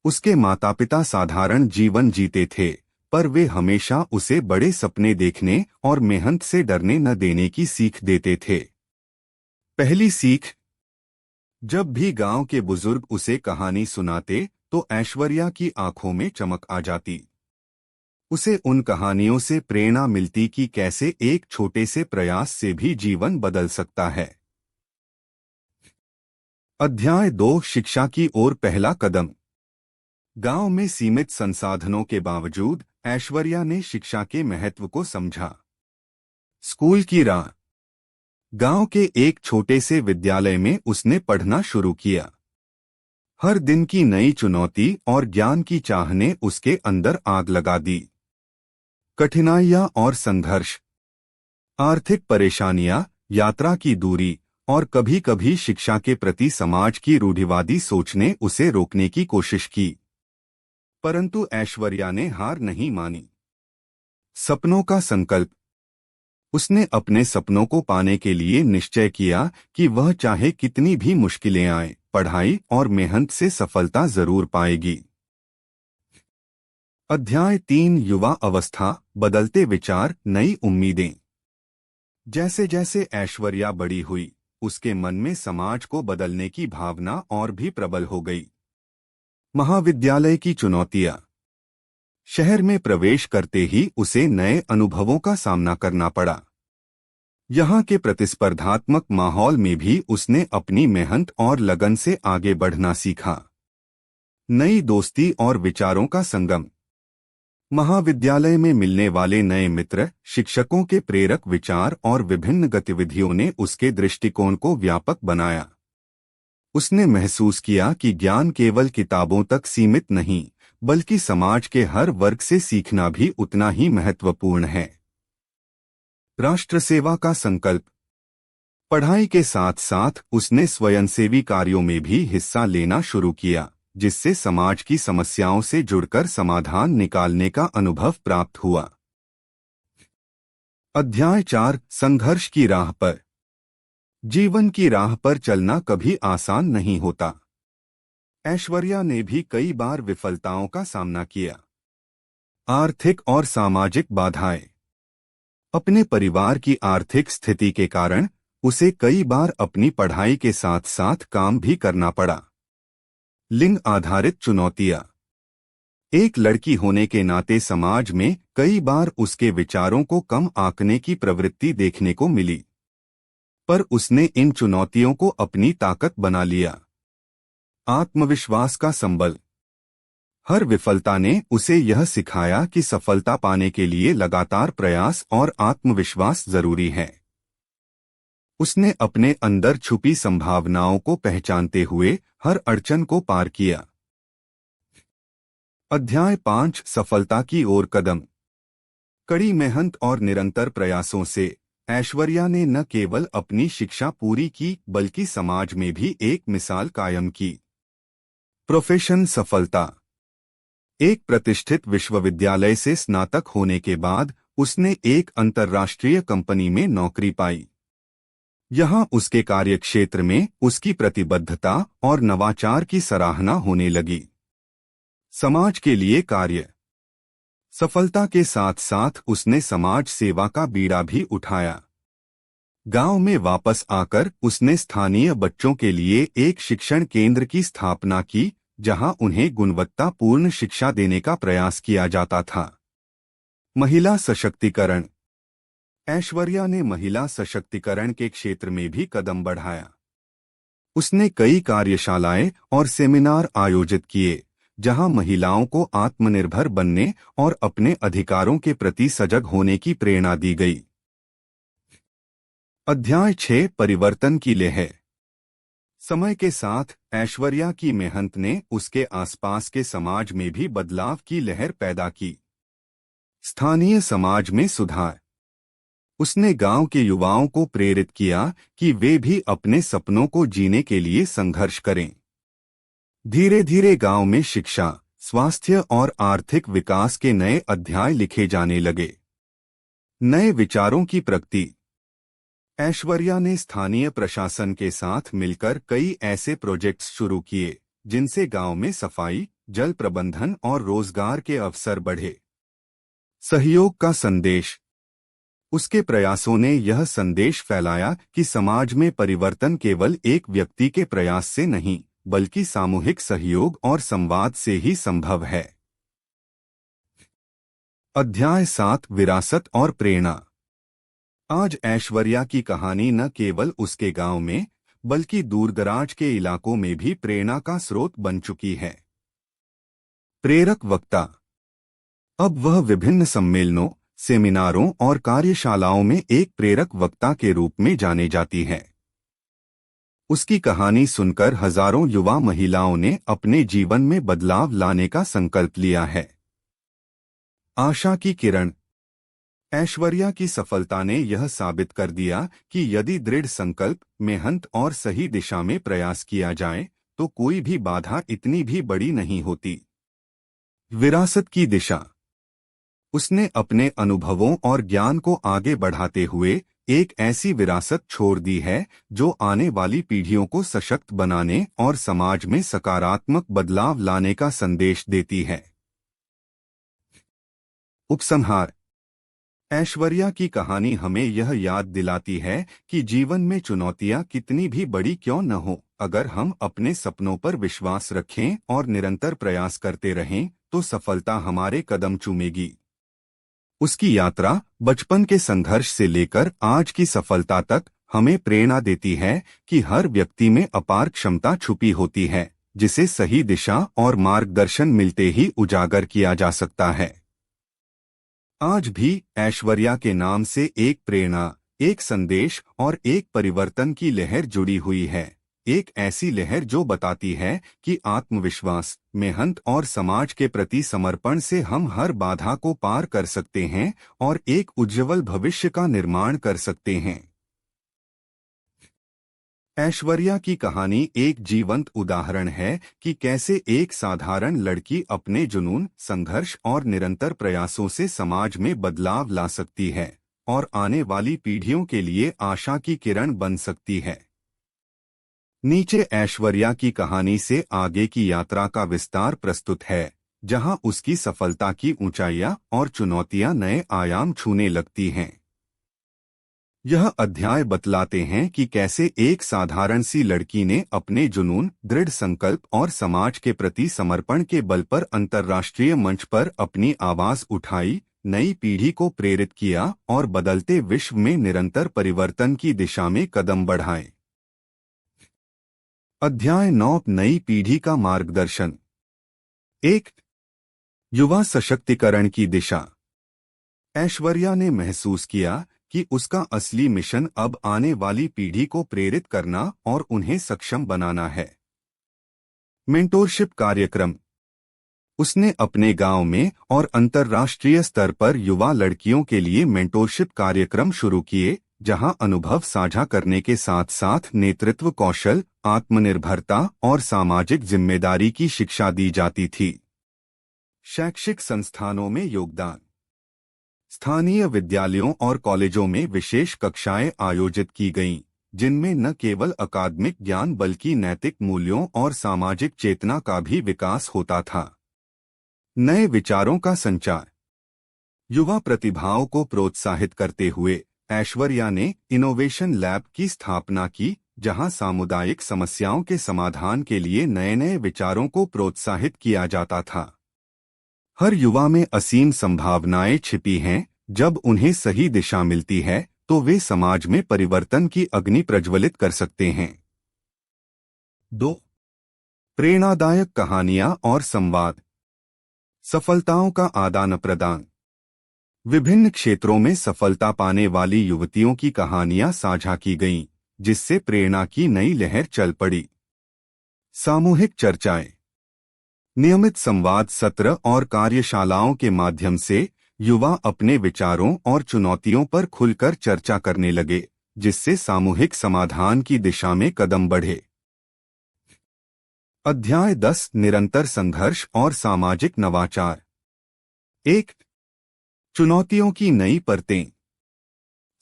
उसके माता पिता साधारण जीवन जीते थे, पर वे हमेशा उसे बड़े सपने देखने और मेहनत से डरने न देने की सीख देते थे। पहली सीख। जब भी गांव के बुजुर्ग उसे कहानी सुनाते तो ऐश्वर्या की आंखों में चमक आ जाती। उसे उन कहानियों से प्रेरणा मिलती कि कैसे एक छोटे से प्रयास से भी जीवन बदल सकता है। अध्याय 2, शिक्षा की ओर पहला कदम। गांव में सीमित संसाधनों के बावजूद ऐश्वर्या ने शिक्षा के महत्व को समझा। स्कूल की राह। गांव के एक छोटे से विद्यालय में उसने पढ़ना शुरू किया। हर दिन की नई चुनौती और ज्ञान की चाह ने उसके अंदर आग लगा दी। कठिनाइयां और संघर्ष। आर्थिक परेशानियां, यात्रा की दूरी और कभी-कभी शिक्षा के प्रति समाज की रूढ़िवादी सोच ने उसे रोकने की कोशिश की। परंतु ऐश्वर्या ने हार नहीं मानी। सपनों का संकल्प। उसने अपने सपनों को पाने के लिए निश्चय किया कि वह चाहे कितनी भी मुश्किलें आए, पढ़ाई और मेहनत से सफलता जरूर पाएगी। अध्याय 3, युवा अवस्था, बदलते विचार, नई उम्मीदें। जैसे जैसे ऐश्वर्या बड़ी हुई, उसके मन में समाज को बदलने की भावना और भी प्रबल हो गई। महाविद्यालय की चुनौतियां। शहर में प्रवेश करते ही उसे नए अनुभवों का सामना करना पड़ा। यहाँ के प्रतिस्पर्धात्मक माहौल में भी उसने अपनी मेहनत और लगन से आगे बढ़ना सीखा। नई दोस्ती और विचारों का संगम। महाविद्यालय में मिलने वाले नए मित्र, शिक्षकों के प्रेरक विचार और विभिन्न गतिविधियों ने उसके दृष्टिकोण को व्यापक बनाया। उसने महसूस किया कि ज्ञान केवल किताबों तक सीमित नहीं, बल्कि समाज के हर वर्ग से सीखना भी उतना ही महत्वपूर्ण है। राष्ट्र सेवा का संकल्प। पढ़ाई के साथ साथ उसने स्वयंसेवी कार्यों में भी हिस्सा लेना शुरू किया, जिससे समाज की समस्याओं से जुड़कर समाधान निकालने का अनुभव प्राप्त हुआ। अध्याय 4, संघर्ष की राह पर। जीवन की राह पर चलना कभी आसान नहीं होता। ऐश्वर्या ने भी कई बार विफलताओं का सामना किया। आर्थिक और सामाजिक बाधाएं। अपने परिवार की आर्थिक स्थिति के कारण उसे कई बार अपनी पढ़ाई के साथ साथ काम भी करना पड़ा। लिंग आधारित चुनौतियां। एक लड़की होने के नाते समाज में कई बार उसके विचारों को कम आंकने की प्रवृत्ति देखने को मिली, पर उसने इन चुनौतियों को अपनी ताकत बना लिया। आत्मविश्वास का संबल। हर विफलता ने उसे यह सिखाया कि सफलता पाने के लिए लगातार प्रयास और आत्मविश्वास जरूरी है। उसने अपने अंदर छुपी संभावनाओं को पहचानते हुए हर अड़चन को पार किया। अध्याय 5, सफलता की ओर कदम। कड़ी मेहनत और निरंतर प्रयासों से ऐश्वर्या ने न केवल अपनी शिक्षा पूरी की, बल्कि समाज में भी एक मिसाल कायम की। प्रोफेशन सफलता। एक प्रतिष्ठित विश्वविद्यालय से स्नातक होने के बाद उसने एक अंतर्राष्ट्रीय कंपनी में नौकरी पाई। यहां उसके कार्यक्षेत्र में उसकी प्रतिबद्धता और नवाचार की सराहना होने लगी। समाज के लिए कार्य। सफलता के साथ साथ उसने समाज सेवा का बीड़ा भी उठाया। गांव में वापस आकर उसने स्थानीय बच्चों के लिए एक शिक्षण केंद्र की स्थापना की, जहां उन्हें गुणवत्तापूर्ण शिक्षा देने का प्रयास किया जाता था। महिला सशक्तिकरण। ऐश्वर्या ने महिला सशक्तिकरण के क्षेत्र में भी कदम बढ़ाया। उसने कई कार्यशालाएं और सेमिनार आयोजित किए, जहां महिलाओं को आत्मनिर्भर बनने और अपने अधिकारों के प्रति सजग होने की प्रेरणा दी गई। अध्याय 6, परिवर्तन की लहर। समय के साथ ऐश्वर्या की मेहनत ने उसके आसपास के समाज में भी बदलाव की लहर पैदा की। स्थानीय समाज में सुधार। उसने गांव के युवाओं को प्रेरित किया कि वे भी अपने सपनों को जीने के लिए संघर्ष करें। धीरे धीरे गांव में शिक्षा, स्वास्थ्य और आर्थिक विकास के नए अध्याय लिखे जाने लगे। नए विचारों की प्रगति। ऐश्वर्या ने स्थानीय प्रशासन के साथ मिलकर कई ऐसे प्रोजेक्ट्स शुरू किए, जिनसे गांव में सफाई, जल प्रबंधन और रोजगार के अवसर बढ़े। सहयोग का संदेश। उसके प्रयासों ने यह संदेश फैलाया कि समाज में परिवर्तन केवल एक व्यक्ति के प्रयास से नहीं, बल्कि सामूहिक सहयोग और संवाद से ही संभव है। अध्याय 7, विरासत और प्रेरणा। आज ऐश्वर्या की कहानी न केवल उसके गांव में, बल्कि दूरदराज के इलाकों में भी प्रेरणा का स्रोत बन चुकी है। प्रेरक वक्ता। अब वह विभिन्न सम्मेलनों, सेमिनारों और कार्यशालाओं में एक प्रेरक वक्ता के रूप में जाने जाती है। उसकी कहानी सुनकर हजारों युवा महिलाओं ने अपने जीवन में बदलाव लाने का संकल्प लिया है। आशा की किरण। ऐश्वर्या की सफलता ने यह साबित कर दिया कि यदि दृढ़ संकल्प, मेहनत और सही दिशा में प्रयास किया जाए, तो कोई भी बाधा इतनी भी बड़ी नहीं होती। विरासत की दिशा। उसने अपने अनुभवों और ज्ञान को आगे बढ़ाते हुए एक ऐसी विरासत छोड़ दी है जो आने वाली पीढ़ियों को सशक्त बनाने और समाज में सकारात्मक बदलाव लाने का संदेश देती है। उपसंहार। ऐश्वर्या की कहानी हमें यह याद दिलाती है कि जीवन में चुनौतियां कितनी भी बड़ी क्यों न हो, अगर हम अपने सपनों पर विश्वास रखें और निरंतर प्रयास करते रहें तो सफलता हमारे कदम चूमेगी। उसकी यात्रा बचपन के संघर्ष से लेकर आज की सफलता तक हमें प्रेरणा देती है कि हर व्यक्ति में अपार क्षमता छुपी होती है, जिसे सही दिशा और मार्गदर्शन मिलते ही उजागर किया जा सकता है। आज भी ऐश्वर्या के नाम से एक प्रेरणा, एक संदेश और एक परिवर्तन की लहर जुड़ी हुई है। एक ऐसी लहर जो बताती है कि आत्मविश्वास, मेहनत और समाज के प्रति समर्पण से हम हर बाधा को पार कर सकते हैं और एक उज्जवल भविष्य का निर्माण कर सकते हैं। ऐश्वर्या की कहानी एक जीवंत उदाहरण है कि कैसे एक साधारण लड़की अपने जुनून, संघर्ष और निरंतर प्रयासों से समाज में बदलाव ला सकती है और आने वाली पीढ़ियों के लिए आशा की किरण बन सकती है। नीचे ऐश्वर्या की कहानी से आगे की यात्रा का विस्तार प्रस्तुत है, जहां उसकी सफलता की ऊंचाइयां और चुनौतियां नए आयाम छूने लगती हैं। यह अध्याय बतलाते हैं कि कैसे एक साधारण सी लड़की ने अपने जुनून, दृढ़ संकल्प और समाज के प्रति समर्पण के बल पर अंतर्राष्ट्रीय मंच पर अपनी आवाज उठाई, नई पीढ़ी को प्रेरित किया और बदलते विश्व में निरंतर परिवर्तन की दिशा में कदम बढ़ाए। अध्याय 9, नई पीढ़ी का मार्गदर्शन। 1, युवा सशक्तिकरण की दिशा। ऐश्वर्या ने महसूस किया कि उसका असली मिशन अब आने वाली पीढ़ी को प्रेरित करना और उन्हें सक्षम बनाना है। मेंटोरशिप कार्यक्रम। उसने अपने गांव में और अंतर्राष्ट्रीय स्तर पर युवा लड़कियों के लिए मेंटोरशिप कार्यक्रम शुरू किए, जहां अनुभव साझा करने के साथ साथ नेतृत्व कौशल, आत्मनिर्भरता और सामाजिक जिम्मेदारी की शिक्षा दी जाती थी। शैक्षिक संस्थानों में योगदान। स्थानीय विद्यालयों और कॉलेजों में विशेष कक्षाएं आयोजित की गईं, जिनमें न केवल अकादमिक ज्ञान बल्कि नैतिक मूल्यों और सामाजिक चेतना का भी विकास होता था। नए विचारों का संचार। युवा प्रतिभाओं को प्रोत्साहित करते हुए ऐश्वर्या ने इनोवेशन लैब की स्थापना की, जहां सामुदायिक समस्याओं के समाधान के लिए नए नए विचारों को प्रोत्साहित किया जाता था। हर युवा में असीम संभावनाएं छिपी हैं, जब उन्हें सही दिशा मिलती है तो वे समाज में परिवर्तन की अग्नि प्रज्वलित कर सकते हैं। 2, प्रेरणादायक कहानियां और संवाद। सफलताओं का आदान प्रदान। विभिन्न क्षेत्रों में सफलता पाने वाली युवतियों की कहानियां साझा की गईं, जिससे प्रेरणा की नई लहर चल पड़ी। सामूहिक चर्चाएं। नियमित संवाद सत्र और कार्यशालाओं के माध्यम से युवा अपने विचारों और चुनौतियों पर खुलकर चर्चा करने लगे, जिससे सामूहिक समाधान की दिशा में कदम बढ़े। अध्याय 10, निरंतर संघर्ष और सामाजिक नवाचार। 1, चुनौतियों की नई परतें।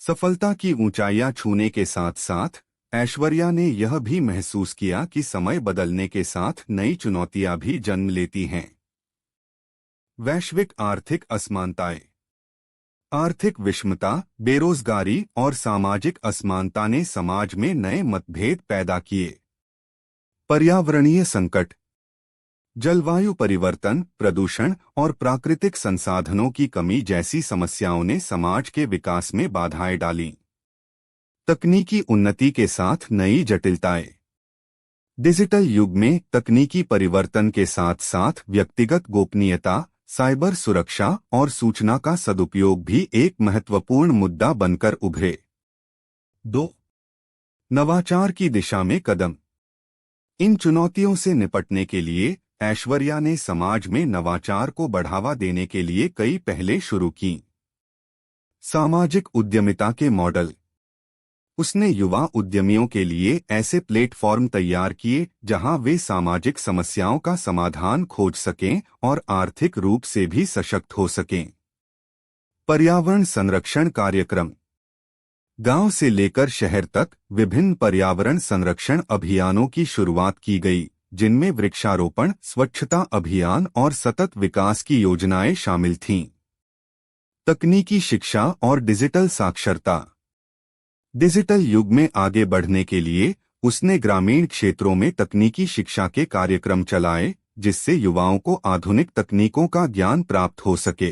सफलता की ऊंचाइयां छूने के साथ साथ ऐश्वर्या ने यह भी महसूस किया कि समय बदलने के साथ नई चुनौतियां भी जन्म लेती हैं। वैश्विक आर्थिक असमानताएं। आर्थिक विषमता, बेरोजगारी और सामाजिक असमानता ने समाज में नए मतभेद पैदा किए। पर्यावरणीय संकट। जलवायु परिवर्तन, प्रदूषण और प्राकृतिक संसाधनों की कमी जैसी समस्याओं ने समाज के विकास में बाधाएं डालीं। तकनीकी उन्नति के साथ नई जटिलताएं। डिजिटल युग में तकनीकी परिवर्तन के साथ साथ व्यक्तिगत गोपनीयता, साइबर सुरक्षा और सूचना का सदुपयोग भी एक महत्वपूर्ण मुद्दा बनकर उभरे। 2, नवाचार की दिशा में कदम। इन चुनौतियों से निपटने के लिए ऐश्वर्या ने समाज में नवाचार को बढ़ावा देने के लिए कई पहलें शुरू की। सामाजिक उद्यमिता के मॉडल। उसने युवा उद्यमियों के लिए ऐसे प्लेटफॉर्म तैयार किए जहां वे सामाजिक समस्याओं का समाधान खोज सकें और आर्थिक रूप से भी सशक्त हो सकें। पर्यावरण संरक्षण कार्यक्रम। गांव से लेकर शहर तक विभिन्न पर्यावरण संरक्षण अभियानों की शुरुआत की गई, जिनमें वृक्षारोपण, स्वच्छता अभियान और सतत विकास की योजनाएं शामिल थीं। तकनीकी शिक्षा और डिजिटल साक्षरता। डिजिटल युग में आगे बढ़ने के लिए उसने ग्रामीण क्षेत्रों में तकनीकी शिक्षा के कार्यक्रम चलाए, जिससे युवाओं को आधुनिक तकनीकों का ज्ञान प्राप्त हो सके।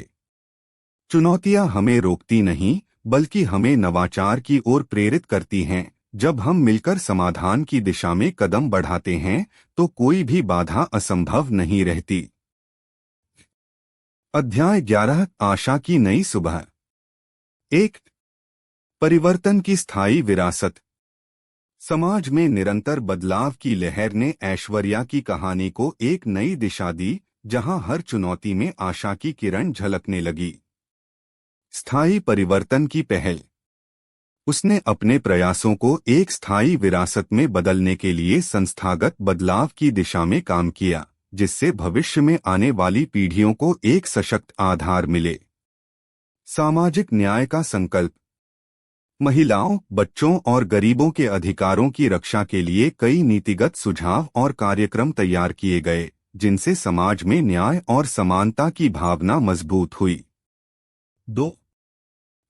चुनौतियां हमें रोकती नहीं, बल्कि हमें नवाचार की ओर प्रेरित करती हैं। जब हम मिलकर समाधान की दिशा में कदम बढ़ाते हैं, तो कोई भी बाधा असंभव नहीं रहती। अध्याय 11, आशा की नई सुबह। 1। परिवर्तन की स्थायी विरासत। समाज में निरंतर बदलाव की लहर ने ऐश्वर्या की कहानी को एक नई दिशा दी, जहां हर चुनौती में आशा की किरण झलकने लगी। स्थायी परिवर्तन की पहल। उसने अपने प्रयासों को एक स्थायी विरासत में बदलने के लिए संस्थागत बदलाव की दिशा में काम किया, जिससे भविष्य में आने वाली पीढ़ियों को एक सशक्त आधार मिले। सामाजिक न्याय का संकल्प। महिलाओं, बच्चों और गरीबों के अधिकारों की रक्षा के लिए कई नीतिगत सुझाव और कार्यक्रम तैयार किए गए, जिनसे समाज में न्याय और समानता की भावना मजबूत हुई। 2।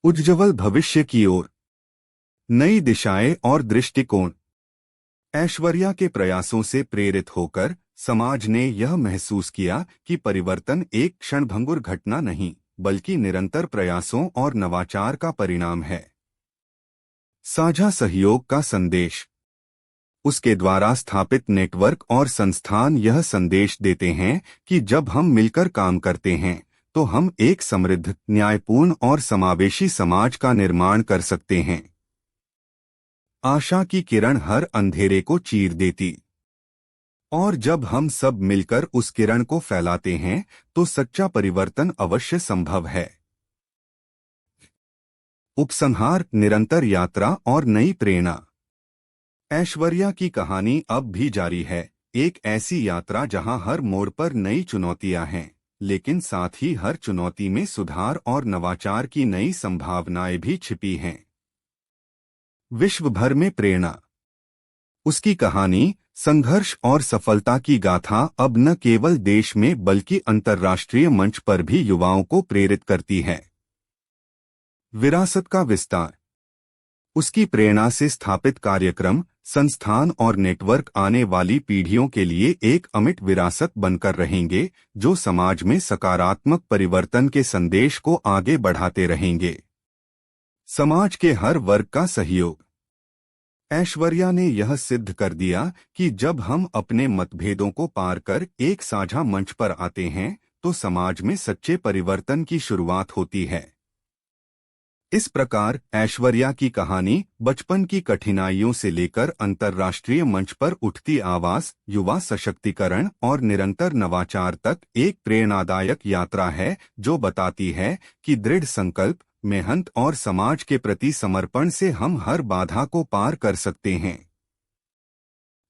उज्ज्वल भविष्य की ओर। नई दिशाएं और दृष्टिकोण। ऐश्वर्या के प्रयासों से प्रेरित होकर समाज ने यह महसूस किया कि परिवर्तन एक क्षणभंगुर घटना नहीं, बल्कि निरंतर प्रयासों और नवाचार का परिणाम है। साझा सहयोग का संदेश। उसके द्वारा स्थापित नेटवर्क और संस्थान यह संदेश देते हैं कि जब हम मिलकर काम करते हैं, तो हम एक समृद्ध, न्यायपूर्ण और समावेशी समाज का निर्माण कर सकते हैं। आशा की किरण हर अंधेरे को चीर देती, और जब हम सब मिलकर उस किरण को फैलाते हैं, तो सच्चा परिवर्तन अवश्य संभव है। उपसंहार, निरंतर यात्रा और नई प्रेरणा। ऐश्वर्या की कहानी अब भी जारी है, एक ऐसी यात्रा जहां हर मोड़ पर नई चुनौतियां हैं, लेकिन साथ ही हर चुनौती में सुधार और नवाचार की नई संभावनाएं भी छिपी हैं। विश्व भर में प्रेरणा। उसकी कहानी, संघर्ष और सफलता की गाथा अब न केवल देश में बल्कि अंतर्राष्ट्रीय मंच पर भी युवाओं को प्रेरित करती है। विरासत का विस्तार। उसकी प्रेरणा से स्थापित कार्यक्रम, संस्थान और नेटवर्क आने वाली पीढ़ियों के लिए एक अमिट विरासत बनकर रहेंगे, जो समाज में सकारात्मक परिवर्तन के संदेश को आगे बढ़ाते रहेंगे। समाज के हर वर्ग का सहयोग। ऐश्वर्या ने यह सिद्ध कर दिया कि जब हम अपने मतभेदों को पार कर एक साझा मंच पर आते हैं, तो समाज में सच्चे परिवर्तन की शुरुआत होती है। इस प्रकार ऐश्वर्या की कहानी बचपन की कठिनाइयों से लेकर अंतर्राष्ट्रीय मंच पर उठती आवाज, युवा सशक्तिकरण और निरंतर नवाचार तक एक प्रेरणादायक यात्रा है, जो बताती है कि दृढ़ संकल्प, मेहनत और समाज के प्रति समर्पण से हम हर बाधा को पार कर सकते हैं।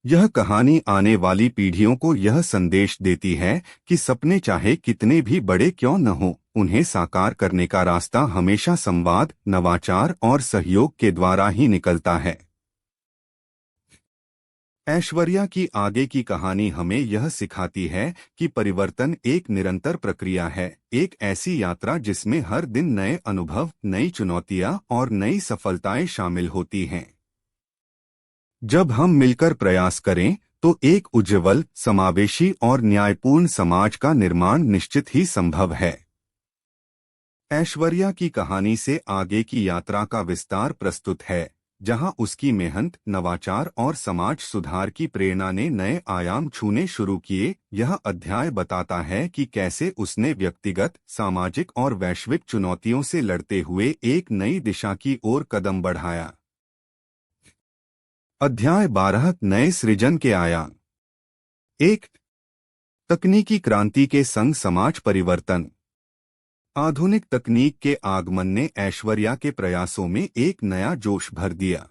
यह कहानी आने वाली पीढ़ियों को यह संदेश देती है कि सपने चाहे कितने भी बड़े क्यों न हों, उन्हें साकार करने का रास्ता हमेशा संवाद, नवाचार और सहयोग के द्वारा ही निकलता है। ऐश्वर्या की आगे की कहानी हमें यह सिखाती है कि परिवर्तन एक निरंतर प्रक्रिया है, एक ऐसी यात्रा जिसमें हर दिन नए अनुभव, नई चुनौतियां और नई सफलताएं शामिल होती हैं। जब हम मिलकर प्रयास करें, तो एक उज्ज्वल, समावेशी और न्यायपूर्ण समाज का निर्माण निश्चित ही संभव है। ऐश्वर्या की कहानी से आगे की यात्रा का विस्तार प्रस्तुत है, जहां उसकी मेहनत, नवाचार और समाज सुधार की प्रेरणा ने नए आयाम छूने शुरू किए। यह अध्याय बताता है कि कैसे उसने व्यक्तिगत, सामाजिक और वैश्विक चुनौतियों से लड़ते हुए एक नई दिशा की ओर कदम बढ़ाया। अध्याय 12, नए सृजन के आयाम। 1। तकनीकी क्रांति के संग समाज परिवर्तन। आधुनिक तकनीक के आगमन ने ऐश्वर्या के प्रयासों में एक नया जोश भर दिया।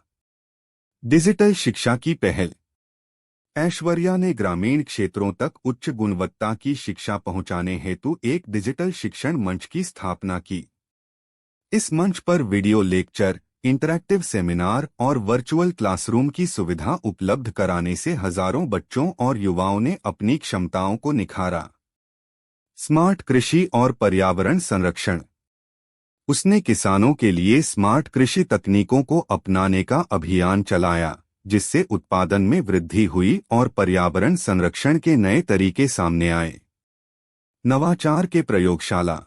डिजिटल शिक्षा की पहल। ऐश्वर्या ने ग्रामीण क्षेत्रों तक उच्च गुणवत्ता की शिक्षा पहुंचाने हेतु एक डिजिटल शिक्षण मंच की स्थापना की। इस मंच पर वीडियो लेक्चर, इंटरैक्टिव सेमिनार और वर्चुअल क्लासरूम की सुविधा उपलब्ध कराने से हजारों बच्चों और युवाओं ने अपनी क्षमताओं को निखारा। स्मार्ट कृषि और पर्यावरण संरक्षण। उसने किसानों के लिए स्मार्ट कृषि तकनीकों को अपनाने का अभियान चलाया, जिससे उत्पादन में वृद्धि हुई और पर्यावरण संरक्षण के नए तरीके सामने आए। नवाचार के प्रयोगशाला।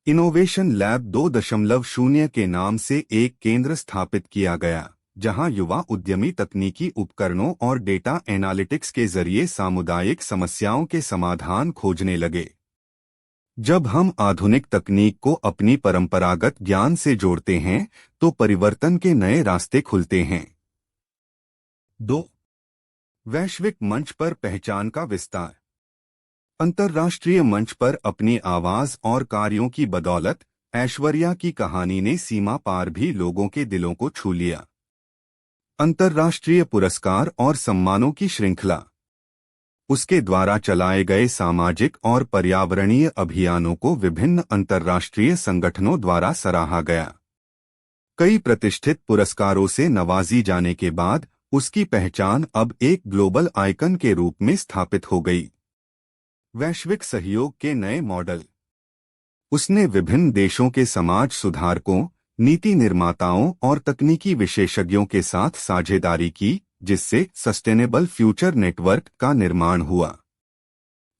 इनोवेशन लैब 2.0 के नाम से एक केंद्र स्थापित किया गया, जहां युवा उद्यमी तकनीकी उपकरणों और डेटा एनालिटिक्स के जरिए सामुदायिक समस्याओं के समाधान खोजने लगे। जब हम आधुनिक तकनीक को अपनी परंपरागत ज्ञान से जोड़ते हैं, तो परिवर्तन के नए रास्ते खुलते हैं। 2. वैश्विक मंच पर पहचान का विस्तार। अंतर्राष्ट्रीय मंच पर अपनी आवाज और कार्यों की बदौलत ऐश्वर्या की कहानी ने सीमा पार भी लोगों के दिलों को छू लिया। अंतर्राष्ट्रीय पुरस्कार और सम्मानों की श्रृंखला। उसके द्वारा चलाए गए सामाजिक और पर्यावरणीय अभियानों को विभिन्न अंतर्राष्ट्रीय संगठनों द्वारा सराहा गया। कई प्रतिष्ठित पुरस्कारों से नवाजी जाने के बाद उसकी पहचान अब एक ग्लोबल आइकन के रूप में स्थापित हो गई। वैश्विक सहयोग के नए मॉडल। उसने विभिन्न देशों के समाज सुधारकों, नीति निर्माताओं और तकनीकी विशेषज्ञों के साथ साझेदारी की, जिससे सस्टेनेबल फ्यूचर नेटवर्क का निर्माण हुआ।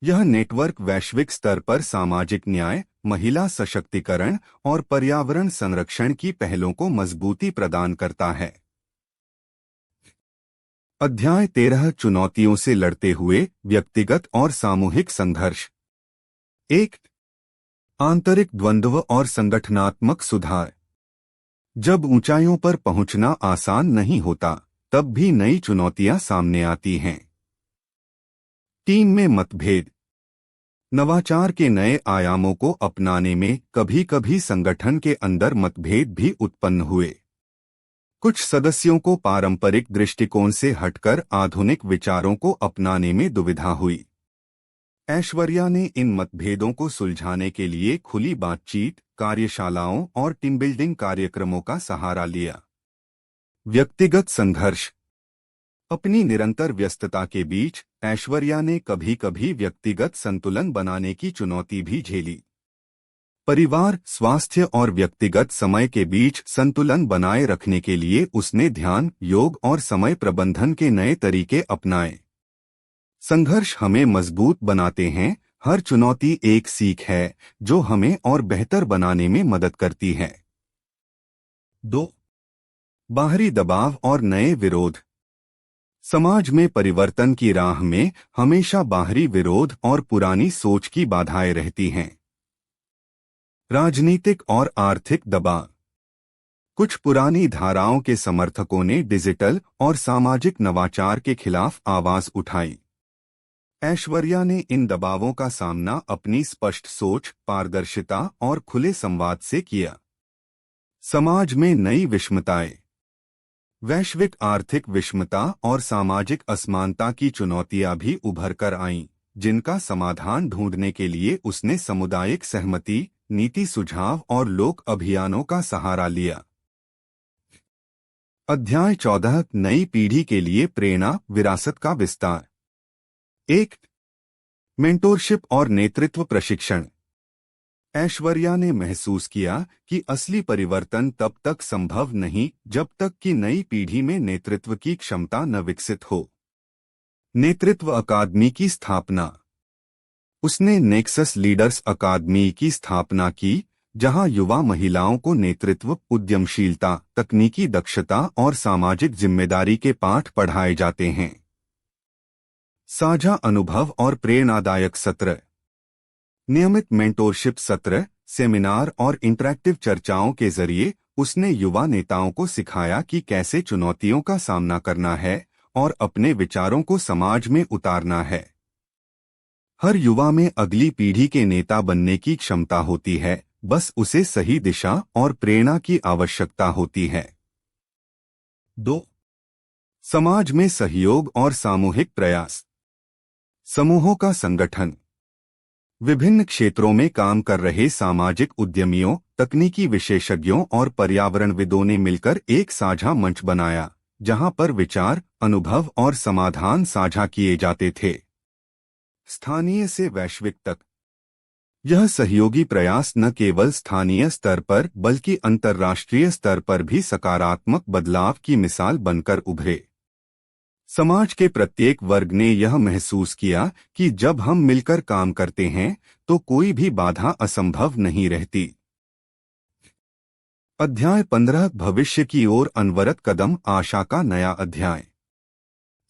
यह नेटवर्क वैश्विक स्तर पर सामाजिक न्याय, महिला सशक्तिकरण और पर्यावरण संरक्षण की पहलों को मजबूती प्रदान करता है। अध्याय 13 चुनौतियों से लड़ते हुए व्यक्तिगत और सामूहिक संघर्ष। 1. आंतरिक द्वंद्व और संगठनात्मक सुधार। जब ऊंचाइयों पर पहुंचना आसान नहीं होता, तब भी नई चुनौतियां सामने आती हैं। टीम में मतभेद। नवाचार के नए आयामों को अपनाने में कभी-कभी संगठन के अंदर मतभेद भी उत्पन्न हुए। कुछ सदस्यों को पारंपरिक दृष्टिकोण से हटकर आधुनिक विचारों को अपनाने में दुविधा हुई। ऐश्वर्या ने इन मतभेदों को सुलझाने के लिए खुली बातचीत, कार्यशालाओं और टीम बिल्डिंग कार्यक्रमों का सहारा लिया। व्यक्तिगत संघर्ष। अपनी निरंतर व्यस्तता के बीच ऐश्वर्या ने कभी-कभी व्यक्तिगत संतुलन बनाने की चुनौती भी झेली। परिवार, स्वास्थ्य और व्यक्तिगत समय के बीच संतुलन बनाए रखने के लिए उसने ध्यान, योग और समय प्रबंधन के नए तरीके अपनाए। संघर्ष हमें मजबूत बनाते हैं। हर चुनौती एक सीख है जो हमें और बेहतर बनाने में मदद करती है। 2. बाहरी दबाव और नए विरोध। समाज में परिवर्तन की राह में हमेशा बाहरी विरोध और पुरानी सोच की बाधाएं रहती हैं। राजनीतिक और आर्थिक दबाव। कुछ पुरानी धाराओं के समर्थकों ने डिजिटल और सामाजिक नवाचार के खिलाफ आवाज उठाई। ऐश्वर्या ने इन दबावों का सामना अपनी स्पष्ट सोच, पारदर्शिता और खुले संवाद से किया। समाज में नई विषमताएं। वैश्विक आर्थिक विषमता और सामाजिक असमानता की चुनौतियां भी उभर कर आईं, जिनका समाधान ढूंढने के लिए उसने सामुदायिक सहमति, नीति सुझाव और लोक अभियानों का सहारा लिया। अध्याय 14 नई पीढ़ी के लिए प्रेरणा, विरासत का विस्तार। 1. मेंटोरशिप और नेतृत्व प्रशिक्षण। ऐश्वर्या ने महसूस किया कि असली परिवर्तन तब तक संभव नहीं जब तक कि नई पीढ़ी में नेतृत्व की क्षमता न विकसित हो। नेतृत्व अकादमी की स्थापना। उसने नेक्सस लीडर्स अकादमी की स्थापना की, जहां युवा महिलाओं को नेतृत्व, उद्यमशीलता, तकनीकी दक्षता और सामाजिक जिम्मेदारी के पाठ पढ़ाए जाते हैं। साझा अनुभव और प्रेरणादायक सत्र। नियमित मेंटोरशिप सत्र, सेमिनार और इंटरैक्टिव चर्चाओं के जरिए उसने युवा नेताओं को सिखाया कि कैसे चुनौतियों का सामना करना है और अपने विचारों को समाज में उतारना है। हर युवा में अगली पीढ़ी के नेता बनने की क्षमता होती है, बस उसे सही दिशा और प्रेरणा की आवश्यकता होती है। 2. समाज में सहयोग और सामूहिक प्रयास। समूहों का संगठन। विभिन्न क्षेत्रों में काम कर रहे सामाजिक उद्यमियों, तकनीकी विशेषज्ञों और पर्यावरणविदों ने मिलकर एक साझा मंच बनाया, जहां पर विचार, अनुभव और समाधान साझा किए जाते थे। स्थानीय से वैश्विक तक। यह सहयोगी प्रयास न केवल स्थानीय स्तर पर बल्कि अंतर्राष्ट्रीय स्तर पर भी सकारात्मक बदलाव की मिसाल बनकर उभरे। समाज के प्रत्येक वर्ग ने यह महसूस किया कि जब हम मिलकर काम करते हैं तो कोई भी बाधा असंभव नहीं रहती। अध्याय 15 भविष्य की ओर अनवरत कदम, आशा का नया अध्याय।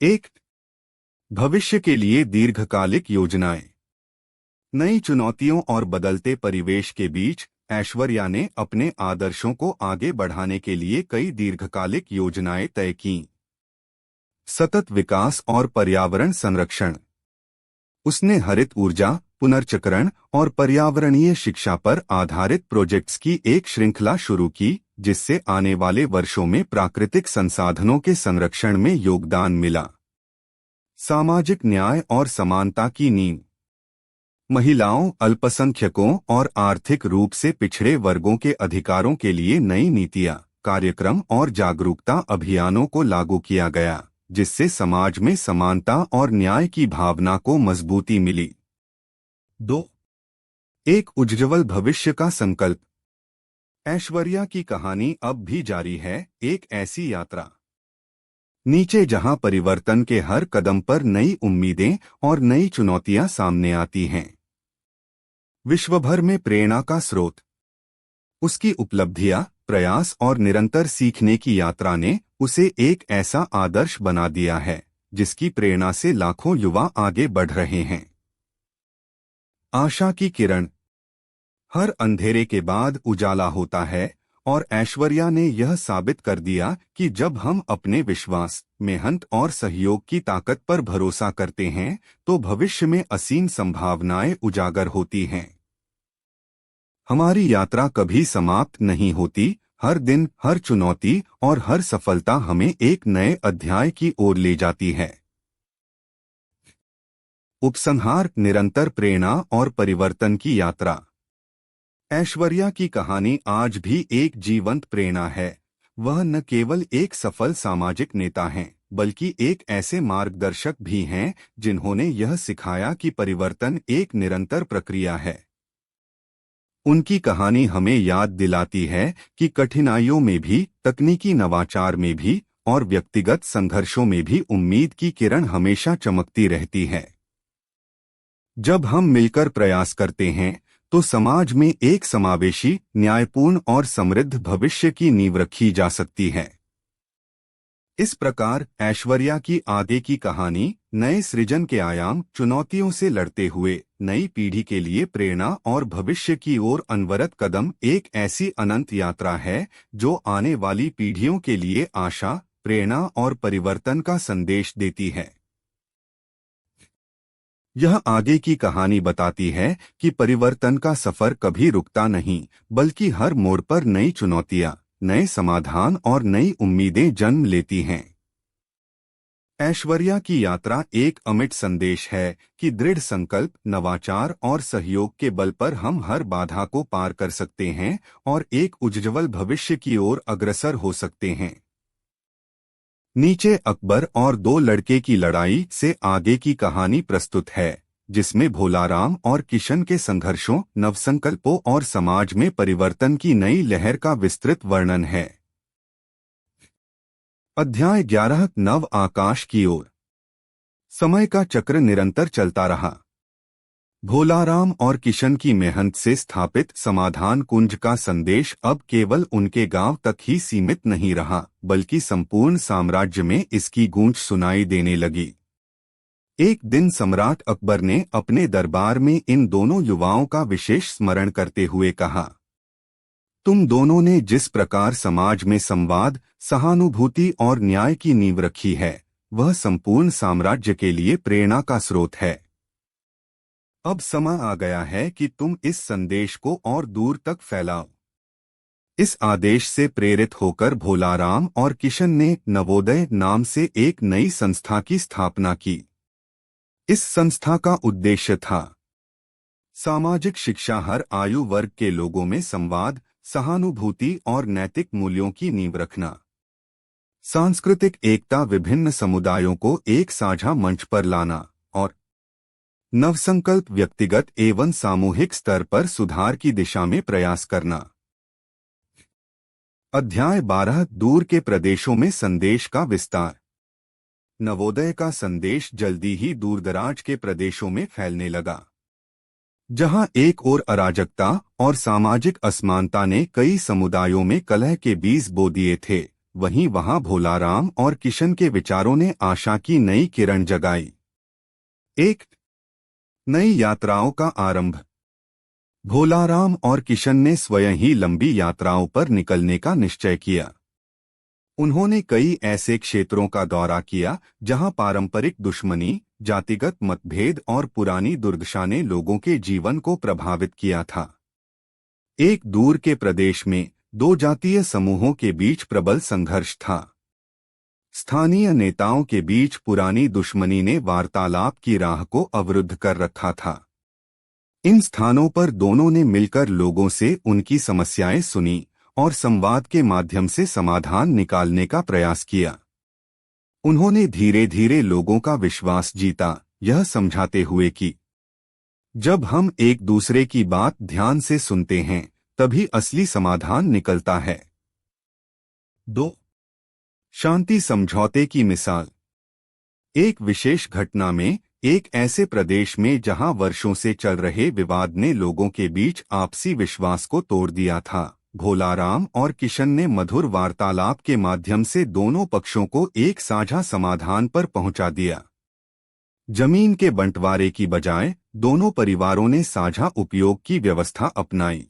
1 भविष्य के लिए दीर्घकालिक योजनाएं। नई चुनौतियों और बदलते परिवेश के बीच ऐश्वर्या ने अपने आदर्शों को आगे बढ़ाने के लिए कई दीर्घकालिक योजनाएं तय कीं। सतत विकास और पर्यावरण संरक्षण। उसने हरित ऊर्जा, पुनर्चक्रण और पर्यावरणीय शिक्षा पर आधारित प्रोजेक्ट्स की एक श्रृंखला शुरू की, जिससे आने वाले वर्षों में प्राकृतिक संसाधनों के संरक्षण में योगदान मिला। सामाजिक न्याय और समानता की नींव। महिलाओं, अल्पसंख्यकों और आर्थिक रूप से पिछड़े वर्गों के अधिकारों के लिए नई नीतियां, कार्यक्रम और जागरूकता अभियानों को लागू किया गया, जिससे समाज में समानता और न्याय की भावना को मजबूती मिली। 2 एक उज्ज्वल भविष्य का संकल्प। ऐश्वर्या की कहानी अब भी जारी है, एक ऐसी यात्रा नीचे जहां परिवर्तन के हर कदम पर नई उम्मीदें और नई चुनौतियां सामने आती हैं। विश्वभर में प्रेरणा का स्रोत। उसकी उपलब्धियां, प्रयास और निरंतर सीखने की यात्रा ने उसे एक ऐसा आदर्श बना दिया है जिसकी प्रेरणा से लाखों युवा आगे बढ़ रहे हैं। आशा की किरण। हर अंधेरे के बाद उजाला होता है, और ऐश्वर्या ने यह साबित कर दिया कि जब हम अपने विश्वास, मेहनत और सहयोग की ताकत पर भरोसा करते हैं तो भविष्य में असीम संभावनाएं उजागर होती हैं। हमारी यात्रा कभी समाप्त नहीं होती। हर दिन, हर चुनौती और हर सफलता हमें एक नए अध्याय की ओर ले जाती है। उपसंहार, निरंतर प्रेरणा और परिवर्तन की यात्रा। ऐश्वर्या की कहानी आज भी एक जीवंत प्रेरणा है। वह न केवल एक सफल सामाजिक नेता हैं, बल्कि एक ऐसे मार्गदर्शक भी हैं जिन्होंने यह सिखाया कि परिवर्तन एक निरंतर प्रक्रिया है। उनकी कहानी हमें याद दिलाती है कि कठिनाइयों में भी, तकनीकी नवाचार में भी और व्यक्तिगत संघर्षों में भी उम्मीद की किरण हमेशा चमकती रहती है। जब हम मिलकर प्रयास करते हैं तो समाज में एक समावेशी, न्यायपूर्ण और समृद्ध भविष्य की नींव रखी जा सकती है। इस प्रकार ऐश्वर्या की आगे की कहानी नए सृजन के आयाम, चुनौतियों से लड़ते हुए नई पीढ़ी के लिए प्रेरणा और भविष्य की ओर अनवरत कदम, एक ऐसी अनंत यात्रा है जो आने वाली पीढ़ियों के लिए आशा, प्रेरणा और परिवर्तन का संदेश देती है। यह आगे की कहानी बताती है कि परिवर्तन का सफर कभी रुकता नहीं, बल्कि हर मोड़ पर नई चुनौतियां, नए समाधान और नई उम्मीदें जन्म लेती हैं। ऐश्वर्या की यात्रा एक अमिट संदेश है कि दृढ़ संकल्प, नवाचार और सहयोग के बल पर हम हर बाधा को पार कर सकते हैं और एक उज्ज्वल भविष्य की ओर अग्रसर हो सकते हैं। नीचे अकबर और 2 लड़के की लड़ाई से आगे की कहानी प्रस्तुत है, जिसमें भोलाराम और किशन के संघर्षों, नवसंकल्पों और समाज में परिवर्तन की नई लहर का विस्तृत वर्णन है। अध्याय 11 नव आकाश की ओर। समय का चक्र निरंतर चलता रहा। भोलाराम और किशन की मेहनत से स्थापित समाधान कुंज का संदेश अब केवल उनके गांव तक ही सीमित नहीं रहा, बल्कि संपूर्ण साम्राज्य में इसकी गूंज सुनाई देने लगी। एक दिन सम्राट अकबर ने अपने दरबार में इन दोनों युवाओं का विशेष स्मरण करते हुए कहा, तुम दोनों ने जिस प्रकार समाज में संवाद, सहानुभूति और न्याय की नींव रखी है, वह संपूर्ण साम्राज्य के लिए प्रेरणा का स्रोत है। अब समय आ गया है कि तुम इस संदेश को और दूर तक फैलाओ। इस आदेश से प्रेरित होकर भोलाराम और किशन ने नवोदय नाम से एक नई संस्था की स्थापना की। इस संस्था का उद्देश्य था सामाजिक शिक्षा, हर आयु वर्ग के लोगों में संवाद, सहानुभूति और नैतिक मूल्यों की नींव रखना, सांस्कृतिक एकता, विभिन्न समुदायों को एक साझा मंच पर लाना और नवसंकल्प, व्यक्तिगत एवं सामूहिक स्तर पर सुधार की दिशा में प्रयास करना। अध्याय 12 दूर के प्रदेशों में संदेश का विस्तार। नवोदय का संदेश जल्दी ही दूरदराज के प्रदेशों में फैलने लगा। जहां एक ओर अराजकता और सामाजिक असमानता ने कई समुदायों में कलह के बीज बो दिए थे, वहीं वहां भोलाराम और किशन के विचारों ने आशा की नई किरण जगाई। एक नई यात्राओं का आरंभ। भोलाराम और किशन ने स्वयं ही लंबी यात्राओं पर निकलने का निश्चय किया। उन्होंने कई ऐसे क्षेत्रों का दौरा किया जहां पारंपरिक दुश्मनी, जातिगत मतभेद और पुरानी दुर्दशा ने लोगों के जीवन को प्रभावित किया था। एक दूर के प्रदेश में दो जातीय समूहों के बीच प्रबल संघर्ष था। स्थानीय नेताओं के बीच पुरानी दुश्मनी ने वार्तालाप की राह को अवरुद्ध कर रखा था। इन स्थानों पर दोनों ने मिलकर लोगों से उनकी समस्याएं सुनी और संवाद के माध्यम से समाधान निकालने का प्रयास किया। उन्होंने धीरे धीरे लोगों का विश्वास जीता, यह समझाते हुए कि जब हम एक दूसरे की बात ध्यान से सुनते हैं तभी असली समाधान निकलता है। 2. शांति समझौते की मिसाल। एक विशेष घटना में एक ऐसे प्रदेश में जहां वर्षों से चल रहे विवाद ने लोगों के बीच आपसी विश्वास को तोड़ दिया था, भोलाराम और किशन ने मधुर वार्तालाप के माध्यम से दोनों पक्षों को एक साझा समाधान पर पहुंचा दिया। जमीन के बंटवारे की बजाय दोनों परिवारों ने साझा उपयोग की व्यवस्था अपनाई।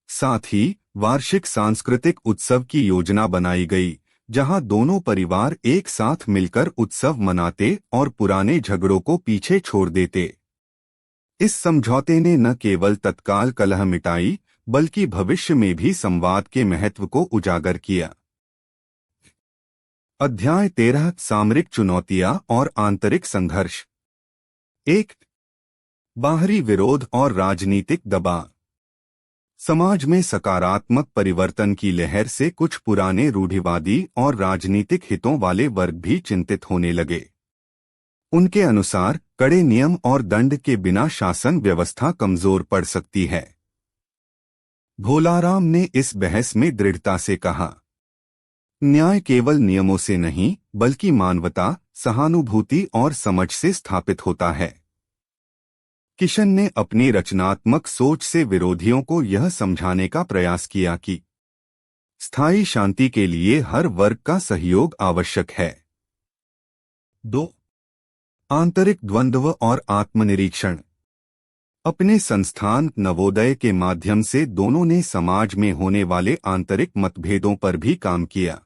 साथ ही वार्षिक सांस्कृतिक उत्सव की योजना बनाई गई, जहां दोनों परिवार एक साथ मिलकर उत्सव मनाते और पुराने झगड़ों को पीछे छोड़ देते। इस समझौते ने न केवल तत्काल कलह मिटाई बल्कि भविष्य में भी संवाद के महत्व को उजागर किया। अध्याय 13 सामरिक चुनौतियां और आंतरिक संघर्ष। 1. बाहरी विरोध और राजनीतिक दबाव। समाज में सकारात्मक परिवर्तन की लहर से कुछ पुराने रूढ़िवादी और राजनीतिक हितों वाले वर्ग भी चिंतित होने लगे। उनके अनुसार कड़े नियम और दंड के बिना शासन व्यवस्था कमजोर पड़ सकती है। भोलाराम ने इस बहस में दृढ़ता से कहा, न्याय केवल नियमों से नहीं बल्कि मानवता, सहानुभूति और समझ से स्थापित होता है। किशन ने अपनी रचनात्मक सोच से विरोधियों को यह समझाने का प्रयास किया कि स्थायी शांति के लिए हर वर्ग का सहयोग आवश्यक है। 2. आंतरिक द्वंद्व और आत्मनिरीक्षण। अपने संस्थान नवोदय के माध्यम से दोनों ने समाज में होने वाले आंतरिक मतभेदों पर भी काम किया।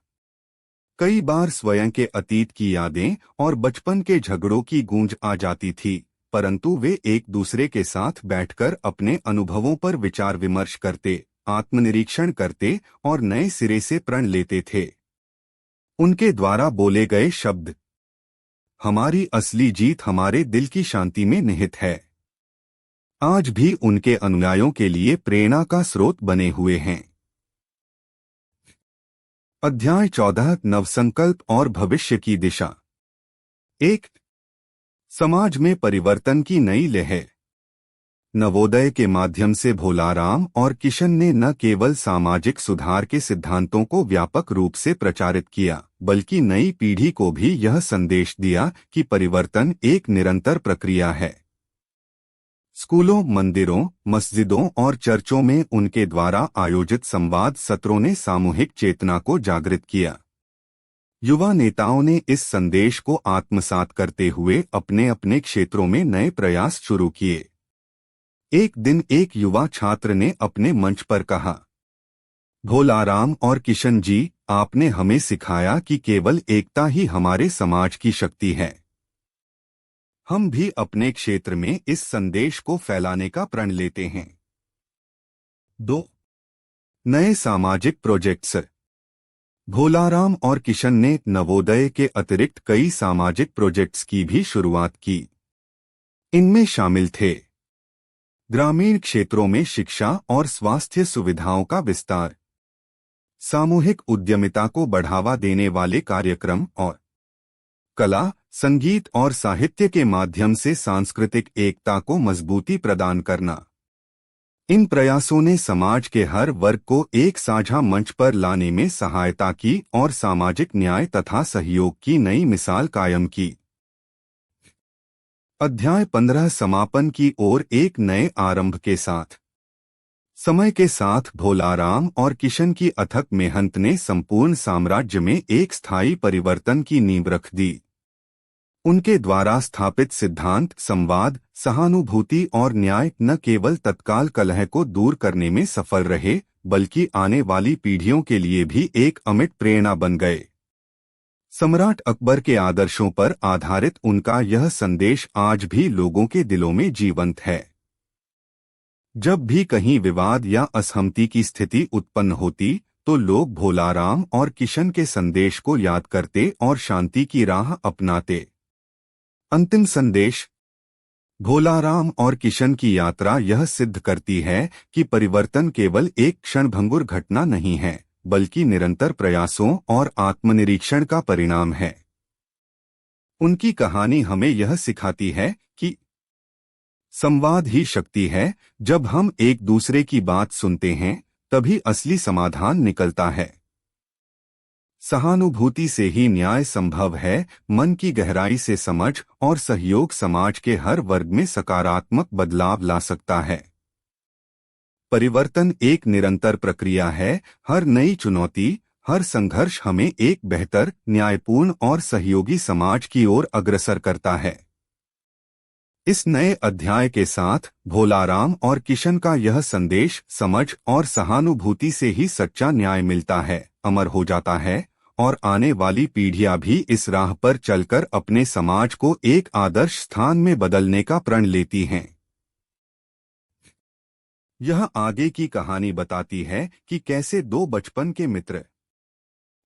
कई बार स्वयं के अतीत की यादें और बचपन के झगड़ों की गूंज आ जाती थी, परंतु वे एक दूसरे के साथ बैठकर अपने अनुभवों पर विचार विमर्श करते, आत्मनिरीक्षण करते और नए सिरे से प्रण लेते थे। उनके द्वारा बोले गए शब्द हमारी असली जीत हमारे दिल की शांति में निहित है, आज भी उनके अनुयायियों के लिए प्रेरणा का स्रोत बने हुए हैं। अध्याय 14 नवसंकल्प और भविष्य की दिशा। 1. समाज में परिवर्तन की नई लहर। नवोदय के माध्यम से भोलाराम और किशन ने न केवल सामाजिक सुधार के सिद्धांतों को व्यापक रूप से प्रचारित किया, बल्कि नई पीढ़ी को भी यह संदेश दिया कि परिवर्तन एक निरंतर प्रक्रिया है। स्कूलों, मंदिरों, मस्जिदों और चर्चों में उनके द्वारा आयोजित संवाद सत्रों ने सामूहिक चेतना को जागृत किया। युवा नेताओं ने इस संदेश को आत्मसात करते हुए अपने अपने क्षेत्रों में नए प्रयास शुरू किए। एक दिन एक युवा छात्र ने अपने मंच पर कहा, भोलाराम और किशन जी, आपने हमें सिखाया कि केवल एकता ही हमारे समाज की शक्ति है। हम भी अपने क्षेत्र में इस संदेश को फैलाने का प्रण लेते हैं। 2. नए सामाजिक प्रोजेक्ट्स। भोलाराम और किशन ने नवोदय के अतिरिक्त कई सामाजिक प्रोजेक्ट्स की भी शुरुआत की। इनमें शामिल थे ग्रामीण क्षेत्रों में शिक्षा और स्वास्थ्य सुविधाओं का विस्तार, सामूहिक उद्यमिता को बढ़ावा देने वाले कार्यक्रम और कला, संगीत और साहित्य के माध्यम से सांस्कृतिक एकता को मजबूती प्रदान करना। इन प्रयासों ने समाज के हर वर्ग को एक साझा मंच पर लाने में सहायता की और सामाजिक न्याय तथा सहयोग की नई मिसाल कायम की। अध्याय 15 समापन की ओर एक नए आरंभ के साथ। समय के साथ भोलाराम और किशन की अथक मेहनत ने संपूर्ण साम्राज्य में एक स्थायी परिवर्तन की नींव रख दी। उनके द्वारा स्थापित सिद्धांत संवाद, सहानुभूति और न्याय न केवल तत्काल कलह को दूर करने में सफल रहे, बल्कि आने वाली पीढ़ियों के लिए भी एक अमिट प्रेरणा बन गए। सम्राट अकबर के आदर्शों पर आधारित उनका यह संदेश आज भी लोगों के दिलों में जीवंत है। जब भी कहीं विवाद या असहमति की स्थिति उत्पन्न होती, तो लोग भोलाराम और किशन के संदेश को याद करते और शांति की राह अपनाते। अंतिम संदेश। भोलाराम और किशन की यात्रा यह सिद्ध करती है कि परिवर्तन केवल एक क्षणभंगुर घटना नहीं है, बल्कि निरंतर प्रयासों और आत्मनिरीक्षण का परिणाम है। उनकी कहानी हमें यह सिखाती है कि संवाद ही शक्ति है। जब हम एक दूसरे की बात सुनते हैं, तभी असली समाधान निकलता है। सहानुभूति से ही न्याय संभव है। मन की गहराई से समझ और सहयोग समाज के हर वर्ग में सकारात्मक बदलाव ला सकता है। परिवर्तन एक निरंतर प्रक्रिया है। हर नई चुनौती, हर संघर्ष हमें एक बेहतर, न्यायपूर्ण और सहयोगी समाज की ओर अग्रसर करता है। इस नए अध्याय के साथ भोलाराम और किशन का यह संदेश समझ और सहानुभूति से ही सच्चा न्याय मिलता है, अमर हो जाता है और आने वाली पीढ़ियां भी इस राह पर चलकर अपने समाज को एक आदर्श स्थान में बदलने का प्रण लेती हैं। यह आगे की कहानी बताती है कि कैसे दो बचपन के मित्र।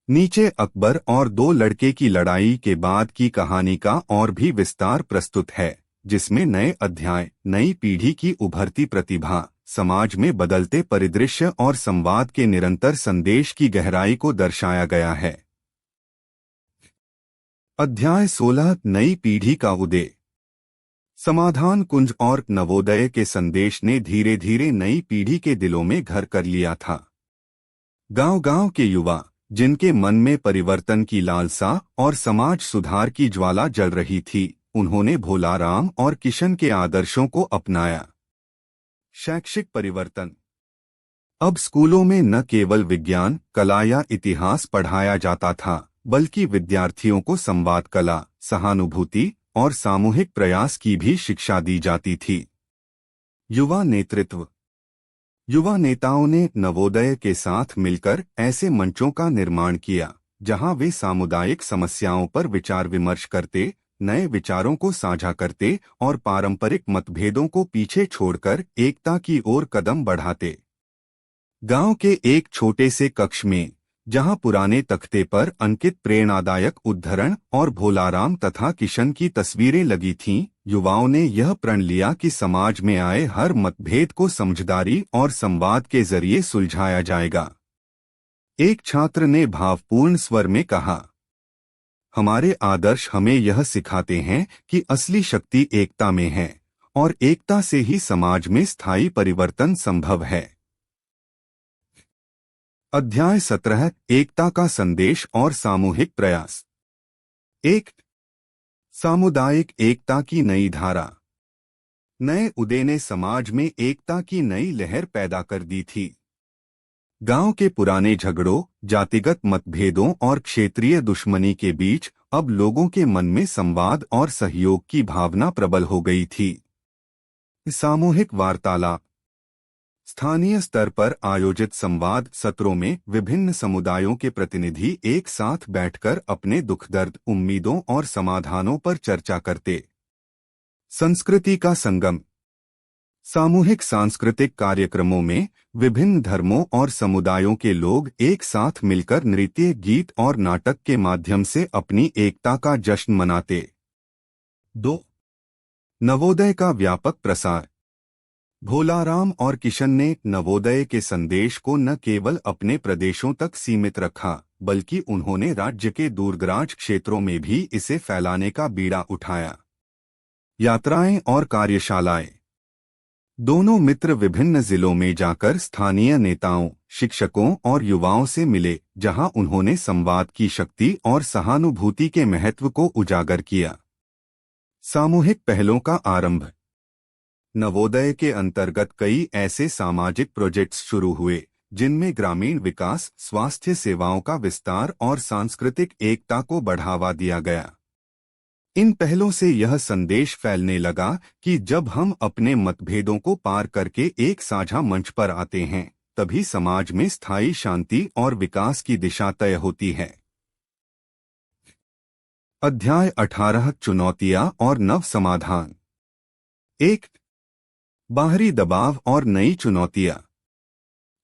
नीचे अकबर और दो लड़के की लड़ाई के बाद की कहानी का और भी विस्तार प्रस्तुत है, जिसमें नए अध्याय, नई पीढ़ी की उभरती प्रतिभा, समाज में बदलते परिदृश्य और संवाद के निरंतर संदेश की गहराई को दर्शाया गया है। अध्याय 16 नई पीढ़ी का उदय। समाधान कुंज और नवोदय के संदेश ने धीरे धीरे नई पीढ़ी के दिलों में घर कर लिया था। गांव-गांव के युवा, जिनके मन में परिवर्तन की लालसा और समाज सुधार की ज्वाला जल रही थी, उन्होंने भोलाराम और किशन के आदर्शों को अपनाया। शैक्षिक परिवर्तन। अब स्कूलों में न केवल विज्ञान, कला या इतिहास पढ़ाया जाता था, बल्कि विद्यार्थियों को संवाद कला, सहानुभूति और सामूहिक प्रयास की भी शिक्षा दी जाती थी। युवा नेतृत्व। युवा नेताओं ने नवोदय के साथ मिलकर ऐसे मंचों का निर्माण किया, जहां वे सामुदायिक समस्याओं पर विचार विमर्श करते, नए विचारों को साझा करते और पारंपरिक मतभेदों को पीछे छोड़कर एकता की ओर कदम बढ़ाते। गांव के एक छोटे से कक्ष में, जहां पुराने तख्ते पर अंकित प्रेरणादायक उद्धरण और भोलाराम तथा किशन की तस्वीरें लगी थीं, युवाओं ने यह प्रण लिया कि समाज में आए हर मतभेद को समझदारी और संवाद के जरिए सुलझाया जाएगा। एक छात्र ने भावपूर्ण स्वर में कहा, हमारे आदर्श हमें यह सिखाते हैं कि असली शक्ति एकता में है और एकता से ही समाज में स्थायी परिवर्तन संभव है। अध्याय 17 एकता का संदेश और सामूहिक प्रयास। एक सामुदायिक एकता की नई धारा। नए उदय ने समाज में एकता की नई लहर पैदा कर दी थी। गांव के पुराने झगड़ों, जातिगत मतभेदों और क्षेत्रीय दुश्मनी के बीच अब लोगों के मन में संवाद और सहयोग की भावना प्रबल हो गई थी। सामूहिक वार्तालाप। स्थानीय स्तर पर आयोजित संवाद सत्रों में विभिन्न समुदायों के प्रतिनिधि एक साथ बैठकर अपने दुख दर्द, उम्मीदों और समाधानों पर चर्चा करते। संस्कृति का संगम। सामूहिक सांस्कृतिक कार्यक्रमों में विभिन्न धर्मों और समुदायों के लोग एक साथ मिलकर नृत्य, गीत और नाटक के माध्यम से अपनी एकता का जश्न मनाते। 2. नवोदय का व्यापक प्रसार। भोलाराम और किशन ने नवोदय के संदेश को न केवल अपने प्रदेशों तक सीमित रखा, बल्कि उन्होंने राज्य के दूरदराज क्षेत्रों में भी इसे फैलाने का बीड़ा उठाया। यात्राएं और कार्यशालाएं। दोनों मित्र विभिन्न जिलों में जाकर स्थानीय नेताओं, शिक्षकों और युवाओं से मिले, जहां उन्होंने संवाद की शक्ति और सहानुभूति के महत्व को उजागर किया। सामूहिक पहलों का आरंभ। नवोदय के अंतर्गत कई ऐसे सामाजिक प्रोजेक्ट्स शुरू हुए जिनमें ग्रामीण विकास, स्वास्थ्य सेवाओं का विस्तार और सांस्कृतिक एकता को बढ़ावा दिया गया। इन पहलों से यह संदेश फैलने लगा कि जब हम अपने मतभेदों को पार करके एक साझा मंच पर आते हैं, तभी समाज में स्थायी शांति और विकास की दिशा तय होती है। अध्याय 18 चुनौतियां और नव समाधान। 1. बाहरी दबाव और नई चुनौतियां।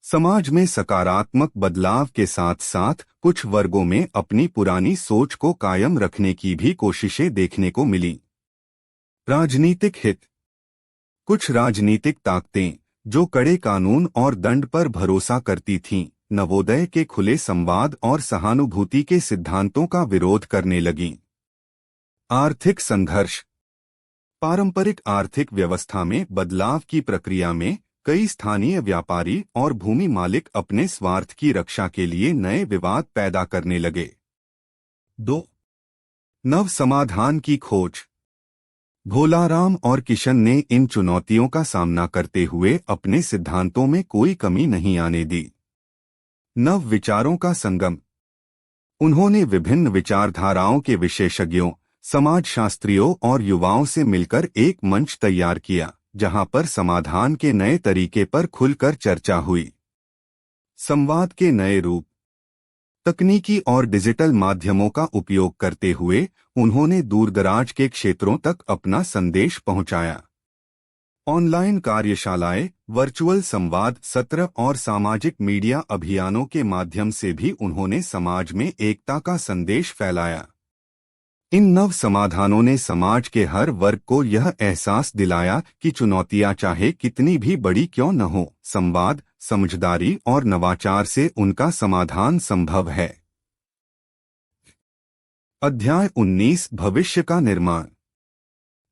समाज में सकारात्मक बदलाव के साथ साथ कुछ वर्गों में अपनी पुरानी सोच को कायम रखने की भी कोशिशें देखने को मिली। राजनीतिक हित। कुछ राजनीतिक ताकतें जो कड़े कानून और दंड पर भरोसा करती थीं, नवोदय के खुले संवाद और सहानुभूति के सिद्धांतों का विरोध करने लगीं। आर्थिक संघर्ष। पारंपरिक आर्थिक व्यवस्था में बदलाव की प्रक्रिया में कई स्थानीय व्यापारी और भूमि मालिक अपने स्वार्थ की रक्षा के लिए नए विवाद पैदा करने लगे। 2. नव समाधान की खोज। भोलाराम और किशन ने इन चुनौतियों का सामना करते हुए अपने सिद्धांतों में कोई कमी नहीं आने दी। नव विचारों का संगम। उन्होंने विभिन्न विचारधाराओं के विशेषज्ञों, समाजशास्त्रियों और युवाओं से मिलकर एक मंच तैयार किया, जहां पर समाधान के नए तरीके पर खुलकर चर्चा हुई। संवाद के नए रूप। तकनीकी और डिजिटल माध्यमों का उपयोग करते हुए उन्होंने दूरदराज के क्षेत्रों तक अपना संदेश पहुंचाया। ऑनलाइन कार्यशालाएं, वर्चुअल संवाद सत्र और सामाजिक मीडिया अभियानों के माध्यम से भी उन्होंने समाज में एकता का संदेश फैलाया। इन नव समाधानों ने समाज के हर वर्ग को यह एहसास दिलाया कि चुनौतियां चाहे कितनी भी बड़ी क्यों न हो, संवाद, समझदारी और नवाचार से उनका समाधान संभव है। अध्याय 19 भविष्य का निर्माण।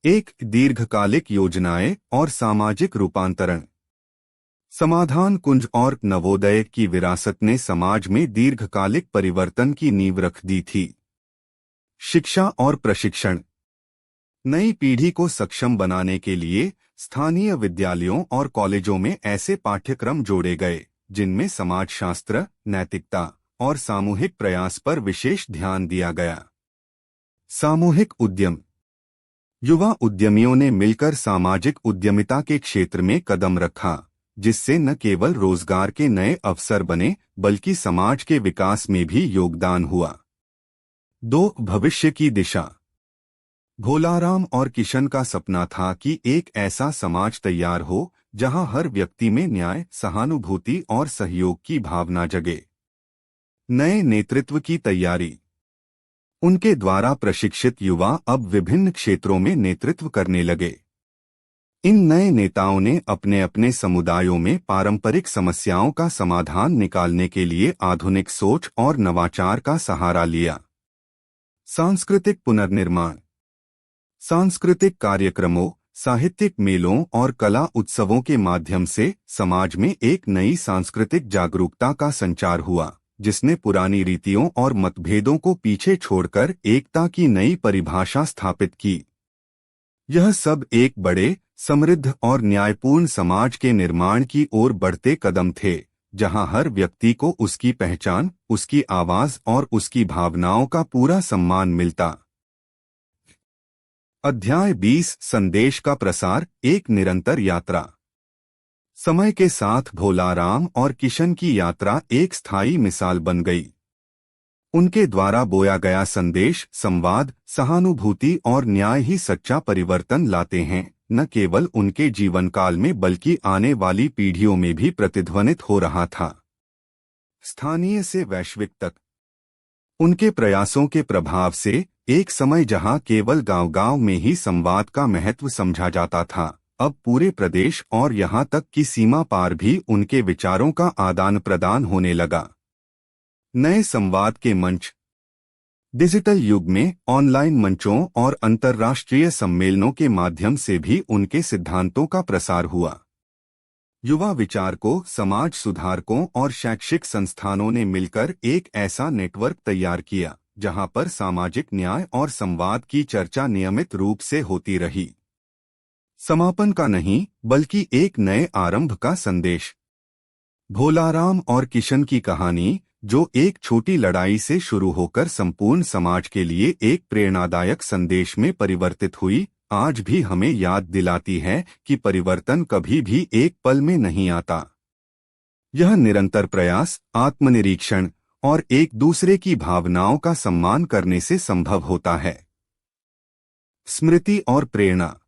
1. दीर्घकालिक योजनाएं और सामाजिक रूपांतरण। समाधान कुंज और नवोदय की विरासत ने समाज में दीर्घकालिक परिवर्तन की नींव रख दी थी। शिक्षा और प्रशिक्षण। नई पीढ़ी को सक्षम बनाने के लिए स्थानीय विद्यालयों और कॉलेजों में ऐसे पाठ्यक्रम जोड़े गए जिनमें समाजशास्त्र, नैतिकता और सामूहिक प्रयास पर विशेष ध्यान दिया गया। सामूहिक उद्यम। युवा उद्यमियों ने मिलकर सामाजिक उद्यमिता के क्षेत्र में कदम रखा, जिससे न केवल रोजगार के नए अवसर बने बल्कि समाज के विकास में भी योगदान हुआ। 2. भविष्य की दिशा। भोलाराम और किशन का सपना था कि एक ऐसा समाज तैयार हो जहां हर व्यक्ति में न्याय, सहानुभूति और सहयोग की भावना जगे। नए नेतृत्व की तैयारी। उनके द्वारा प्रशिक्षित युवा अब विभिन्न क्षेत्रों में नेतृत्व करने लगे। इन नए नेताओं ने अपने अपने समुदायों में पारंपरिक समस्याओं का समाधान निकालने के लिए आधुनिक सोच और नवाचार का सहारा लिया। सांस्कृतिक पुनर्निर्माण। सांस्कृतिक कार्यक्रमों, साहित्यिक मेलों और कला उत्सवों के माध्यम से समाज में एक नई सांस्कृतिक जागरूकता का संचार हुआ, जिसने पुरानी रीतियों और मतभेदों को पीछे छोड़कर एकता की नई परिभाषा स्थापित की। यह सब एक बड़े, समृद्ध और न्यायपूर्ण समाज के निर्माण की ओर बढ़ते कदम थे, जहां हर व्यक्ति को उसकी पहचान, उसकी आवाज और उसकी भावनाओं का पूरा सम्मान मिलता। अध्याय 20 संदेश का प्रसार, एक निरंतर यात्रा। समय के साथ भोलाराम और किशन की यात्रा एक स्थायी मिसाल बन गई। उनके द्वारा बोया गया संदेश, संवाद, सहानुभूति और न्याय ही सच्चा परिवर्तन लाते हैं, न केवल उनके जीवन काल में बल्कि आने वाली पीढ़ियों में भी प्रतिध्वनित हो रहा था। स्थानीय से वैश्विक तक। उनके प्रयासों के प्रभाव से एक समय जहां केवल गांव-गांव में ही संवाद का महत्व समझा जाता था, अब पूरे प्रदेश और यहां तक कि सीमा पार भी उनके विचारों का आदान प्रदान होने लगा। नए संवाद के मंच। डिजिटल युग में ऑनलाइन मंचों और अंतर्राष्ट्रीय सम्मेलनों के माध्यम से भी उनके सिद्धांतों का प्रसार हुआ, युवा विचारकों, समाज सुधारकों और शैक्षिक संस्थानों ने मिलकर एक ऐसा नेटवर्क तैयार किया जहां पर सामाजिक न्याय और संवाद की चर्चा नियमित रूप से होती रही। समापन का नहीं, बल्कि एक नए आरंभ का संदेश। भोलाराम और किशन की कहानी, जो एक छोटी लड़ाई से शुरू होकर संपूर्ण समाज के लिए एक प्रेरणादायक संदेश में परिवर्तित हुई, आज भी हमें याद दिलाती है कि परिवर्तन कभी भी एक पल में नहीं आता। यह निरंतर प्रयास, आत्मनिरीक्षण और एक दूसरे की भावनाओं का सम्मान करने से संभव होता है। स्मृति और प्रेरणा।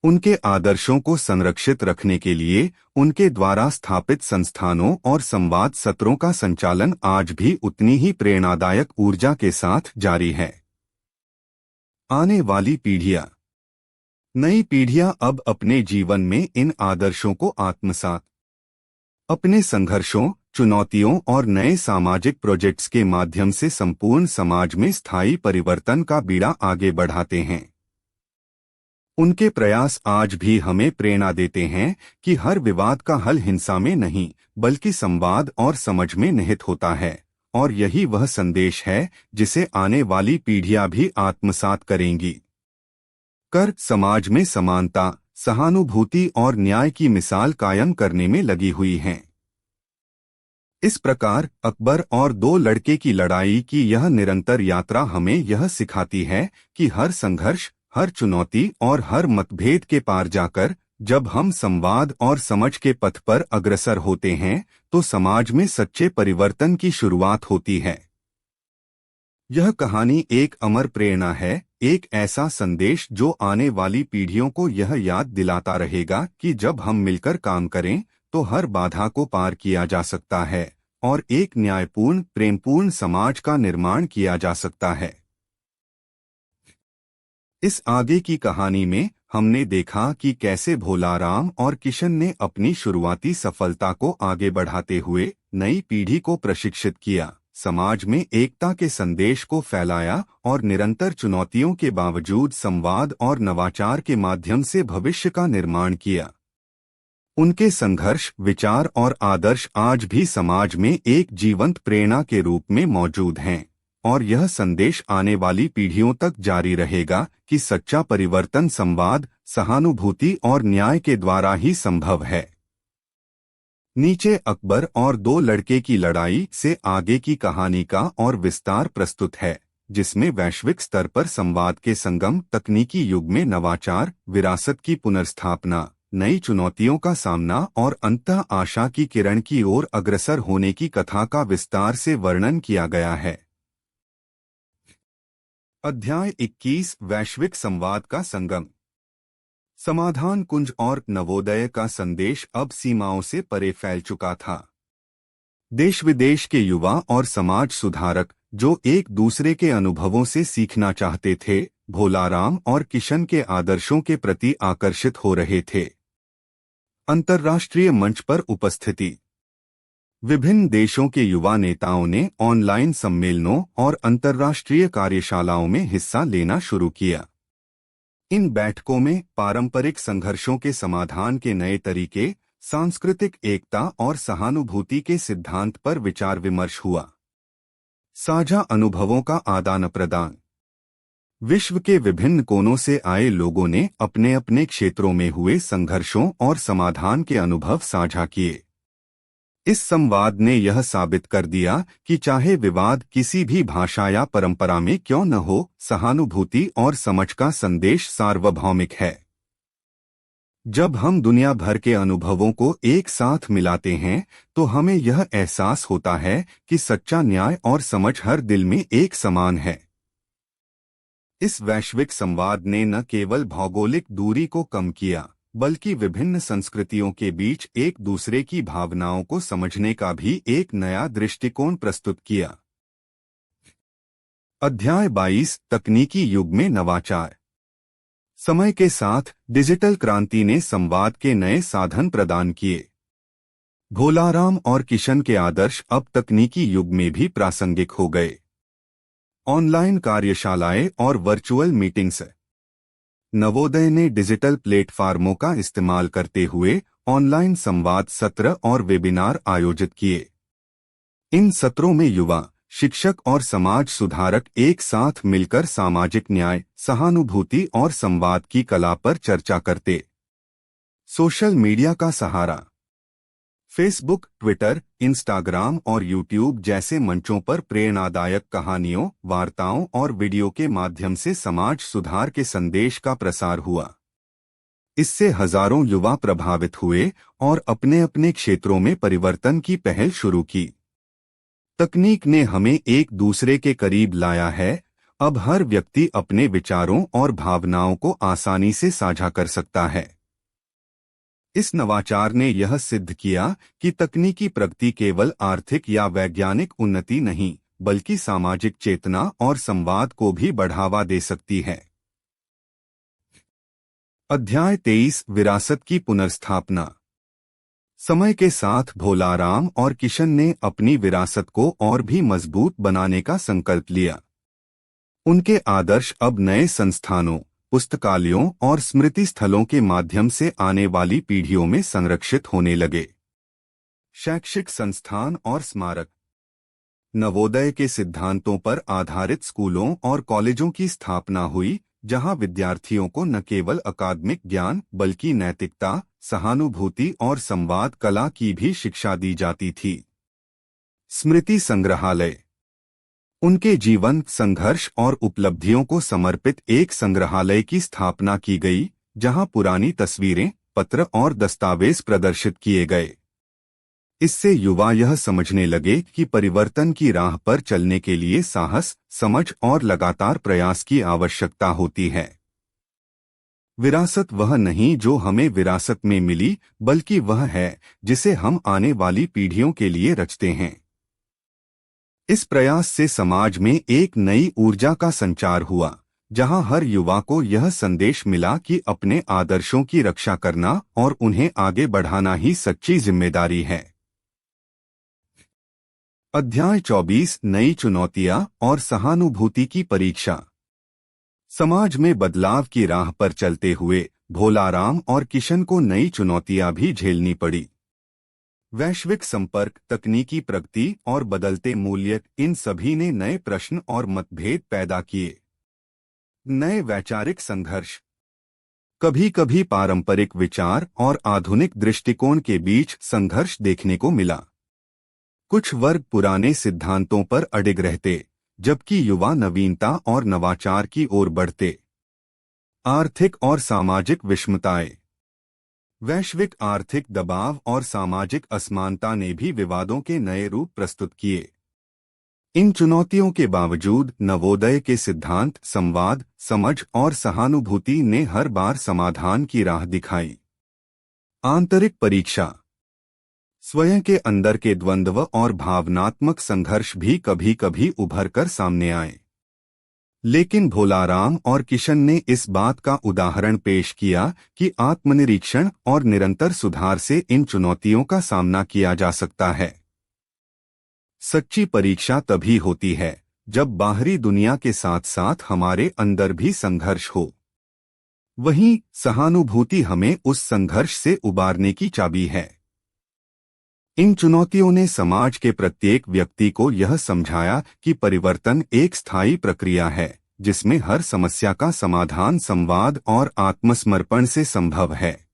उनके आदर्शों को संरक्षित रखने के लिए उनके द्वारा स्थापित संस्थानों और संवाद सत्रों का संचालन आज भी उतनी ही प्रेरणादायक ऊर्जा के साथ जारी है। आने वाली पीढ़ियां। नई पीढ़ियां अब अपने जीवन में इन आदर्शों को आत्मसात, अपने संघर्षों, चुनौतियों और नए सामाजिक प्रोजेक्ट्स के माध्यम से संपूर्ण समाज में स्थायी परिवर्तन का बीड़ा आगे बढ़ाते हैं। उनके प्रयास आज भी हमें प्रेरणा देते हैं कि हर विवाद का हल हिंसा में नहीं, बल्कि संवाद और समझ में निहित होता है, और यही वह संदेश है जिसे आने वाली पीढ़ियां भी आत्मसात करेंगी। समाज में समानता, सहानुभूति और न्याय की मिसाल कायम करने में लगी हुई हैं। इस प्रकार अकबर और दो लड़के की लड़ाई की यह निरंतर यात्रा हमें यह सिखाती है कि हर संघर्ष, हर चुनौती और हर मतभेद के पार जाकर जब हम संवाद और समझ के पथ पर अग्रसर होते हैं, तो समाज में सच्चे परिवर्तन की शुरुआत होती है। यह कहानी एक अमर प्रेरणा है, एक ऐसा संदेश जो आने वाली पीढ़ियों को यह याद दिलाता रहेगा कि जब हम मिलकर काम करें तो हर बाधा को पार किया जा सकता है और एक न्यायपूर्ण, प्रेमपूर्ण समाज का निर्माण किया जा सकता है। इस आगे की कहानी में हमने देखा कि कैसे भोलाराम और किशन ने अपनी शुरुआती सफलता को आगे बढ़ाते हुए नई पीढ़ी को प्रशिक्षित किया, समाज में एकता के संदेश को फैलाया और निरंतर चुनौतियों के बावजूद संवाद और नवाचार के माध्यम से भविष्य का निर्माण किया। उनके संघर्ष, विचार और आदर्श आज भी समाज में एक जीवंत प्रेरणा के रूप में मौजूद हैं, और यह संदेश आने वाली पीढ़ियों तक जारी रहेगा कि सच्चा परिवर्तन संवाद, सहानुभूति और न्याय के द्वारा ही संभव है। नीचे अकबर और दो लड़के की लड़ाई से आगे की कहानी का और विस्तार प्रस्तुत है, जिसमें वैश्विक स्तर पर संवाद के संगम, तकनीकी युग में नवाचार, विरासत की पुनर्स्थापना, नई चुनौतियों का सामना और अंततः आशा की किरण की ओर अग्रसर होने की कथा का विस्तार से वर्णन किया गया है। अध्याय 21, वैश्विक संवाद का संगम। समाधान कुंज और नवोदय का संदेश अब सीमाओं से परे फैल चुका था। देश विदेश के युवा और समाज सुधारक जो एक दूसरे के अनुभवों से सीखना चाहते थे, भोलाराम और किशन के आदर्शों के प्रति आकर्षित हो रहे थे। अंतर्राष्ट्रीय मंच पर उपस्थिति। विभिन्न देशों के युवा नेताओं ने ऑनलाइन सम्मेलनों और अंतर्राष्ट्रीय कार्यशालाओं में हिस्सा लेना शुरू किया। इन बैठकों में पारंपरिक संघर्षों के समाधान के नए तरीके, सांस्कृतिक एकता और सहानुभूति के सिद्धांत पर विचार विमर्श हुआ। साझा अनुभवों का आदान प्रदान। विश्व के विभिन्न कोनों से आए लोगों ने अपने अपने क्षेत्रों में हुए संघर्षों और समाधान के अनुभव साझा किए। इस संवाद ने यह साबित कर दिया कि चाहे विवाद किसी भी भाषा या परंपरा में क्यों न हो, सहानुभूति और समझ का संदेश सार्वभौमिक है। जब हम दुनिया भर के अनुभवों को एक साथ मिलाते हैं, तो हमें यह एहसास होता है कि सच्चा न्याय और समझ हर दिल में एक समान है। इस वैश्विक संवाद ने न केवल भौगोलिक दूरी को कम किया, बल्कि विभिन्न संस्कृतियों के बीच एक दूसरे की भावनाओं को समझने का भी एक नया दृष्टिकोण प्रस्तुत किया। अध्याय 22, तकनीकी युग में नवाचार। समय के साथ डिजिटल क्रांति ने संवाद के नए साधन प्रदान किए। भोलाराम और किशन के आदर्श अब तकनीकी युग में भी प्रासंगिक हो गए। ऑनलाइन कार्यशालाएं और वर्चुअल मीटिंग्स। नवोदय ने डिजिटल प्लेटफार्मों का इस्तेमाल करते हुए ऑनलाइन संवाद सत्र और वेबिनार आयोजित किए। इन सत्रों में युवा, शिक्षक और समाज सुधारक एक साथ मिलकर सामाजिक न्याय, सहानुभूति और संवाद की कला पर चर्चा करते। सोशल मीडिया का सहारा। फेसबुक, ट्विटर, इंस्टाग्राम और यूट्यूब जैसे मंचों पर प्रेरणादायक कहानियों, वार्ताओं और वीडियो के माध्यम से समाज सुधार के संदेश का प्रसार हुआ। इससे हजारों युवा प्रभावित हुए और अपने अपने क्षेत्रों में परिवर्तन की पहल शुरू की। तकनीक ने हमें एक दूसरे के करीब लाया है। अब हर व्यक्ति अपने विचारों और भावनाओं को आसानी से साझा कर सकता है। इस नवाचार ने यह सिद्ध किया कि तकनीकी प्रगति केवल आर्थिक या वैज्ञानिक उन्नति नहीं, बल्कि सामाजिक चेतना और संवाद को भी बढ़ावा दे सकती है। अध्याय 23 विरासत की पुनर्स्थापना। समय के साथ भोलाराम और किशन ने अपनी विरासत को और भी मजबूत बनाने का संकल्प लिया। उनके आदर्श अब नए संस्थानों, पुस्तकालयों और स्मृति स्थलों के माध्यम से आने वाली पीढ़ियों में संरक्षित होने लगे। शैक्षिक संस्थान और स्मारक। नवोदय के सिद्धांतों पर आधारित स्कूलों और कॉलेजों की स्थापना हुई, जहां विद्यार्थियों को न केवल अकादमिक ज्ञान बल्कि नैतिकता, सहानुभूति और संवाद कला की भी शिक्षा दी जाती थी। स्मृति संग्रहालय। उनके जीवन, संघर्ष और उपलब्धियों को समर्पित एक संग्रहालय की स्थापना की गई, जहां पुरानी तस्वीरें, पत्र और दस्तावेज प्रदर्शित किए गए। इससे युवा यह समझने लगे कि परिवर्तन की राह पर चलने के लिए साहस, समझ और लगातार प्रयास की आवश्यकता होती है। विरासत वह नहीं जो हमें विरासत में मिली, बल्कि वह है जिसे हम आने वाली पीढ़ियों के लिए रचते हैं। इस प्रयास से समाज में एक नई ऊर्जा का संचार हुआ, जहां हर युवा को यह संदेश मिला कि अपने आदर्शों की रक्षा करना और उन्हें आगे बढ़ाना ही सच्ची जिम्मेदारी है। अध्याय 24 नई चुनौतियां और सहानुभूति की परीक्षा। समाज में बदलाव की राह पर चलते हुए भोलाराम और किशन को नई चुनौतियां भी झेलनी पड़ी। वैश्विक संपर्क, तकनीकी प्रगति और बदलते मूल्य, इन सभी ने नए प्रश्न और मतभेद पैदा किए। नए वैचारिक संघर्ष। कभी कभी पारंपरिक विचार और आधुनिक दृष्टिकोण के बीच संघर्ष देखने को मिला। कुछ वर्ग पुराने सिद्धांतों पर अडिग रहते, जबकि युवा नवीनता और नवाचार की ओर बढ़ते। आर्थिक और सामाजिक विषमताएं। वैश्विक आर्थिक दबाव और सामाजिक असमानता ने भी विवादों के नए रूप प्रस्तुत किए। इन चुनौतियों के बावजूद नवोदय के सिद्धांत, संवाद, समझ और सहानुभूति ने हर बार समाधान की राह दिखाई। आंतरिक परीक्षा। स्वयं के अंदर के द्वंद्व और भावनात्मक संघर्ष भी कभी कभी उभर कर सामने आए। लेकिन भोलाराम और किशन ने इस बात का उदाहरण पेश किया कि आत्मनिरीक्षण और निरंतर सुधार से इन चुनौतियों का सामना किया जा सकता है। सच्ची परीक्षा तभी होती है जब बाहरी दुनिया के साथ साथ हमारे अंदर भी संघर्ष हो। वहीं सहानुभूति हमें उस संघर्ष से उबारने की चाबी है। इन चुनौतियों ने समाज के प्रत्येक व्यक्ति को यह समझाया कि परिवर्तन एक स्थायी प्रक्रिया है, जिसमें हर समस्या का समाधान संवाद और आत्मसमर्पण से संभव है।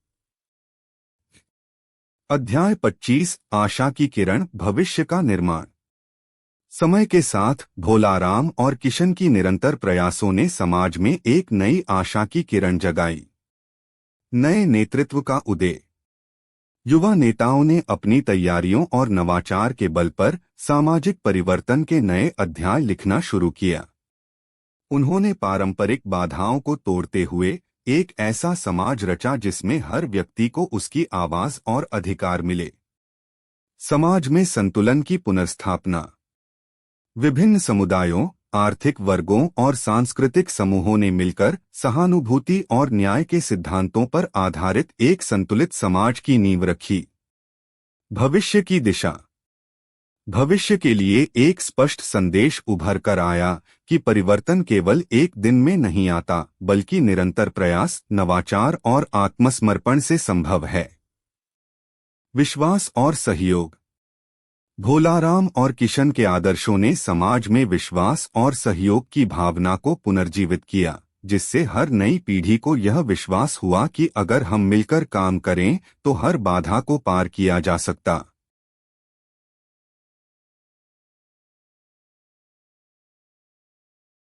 अध्याय 25 आशा की किरण, भविष्य का निर्माण। समय के साथ भोलाराम और किशन की निरंतर प्रयासों ने समाज में एक नई आशा की किरण जगाई। नए नेतृत्व का उदय। युवा नेताओं ने अपनी तैयारियों और नवाचार के बल पर सामाजिक परिवर्तन के नए अध्याय लिखना शुरू किया। उन्होंने पारंपरिक बाधाओं को तोड़ते हुए एक ऐसा समाज रचा जिसमें हर व्यक्ति को उसकी आवाज और अधिकार मिले। समाज में संतुलन की पुनर्स्थापना। विभिन्न समुदायों, आर्थिक वर्गों और सांस्कृतिक समूहों ने मिलकर सहानुभूति और न्याय के सिद्धांतों पर आधारित एक संतुलित समाज की नींव रखी। भविष्य की दिशा। भविष्य के लिए एक स्पष्ट संदेश उभर कर आया कि परिवर्तन केवल एक दिन में नहीं आता, बल्कि निरंतर प्रयास, नवाचार और आत्मसमर्पण से संभव है। विश्वास और सहयोग। भोलाराम और किशन के आदर्शों ने समाज में विश्वास और सहयोग की भावना को पुनर्जीवित किया, जिससे हर नई पीढ़ी को यह विश्वास हुआ कि अगर हम मिलकर काम करें तो हर बाधा को पार किया जा सकता।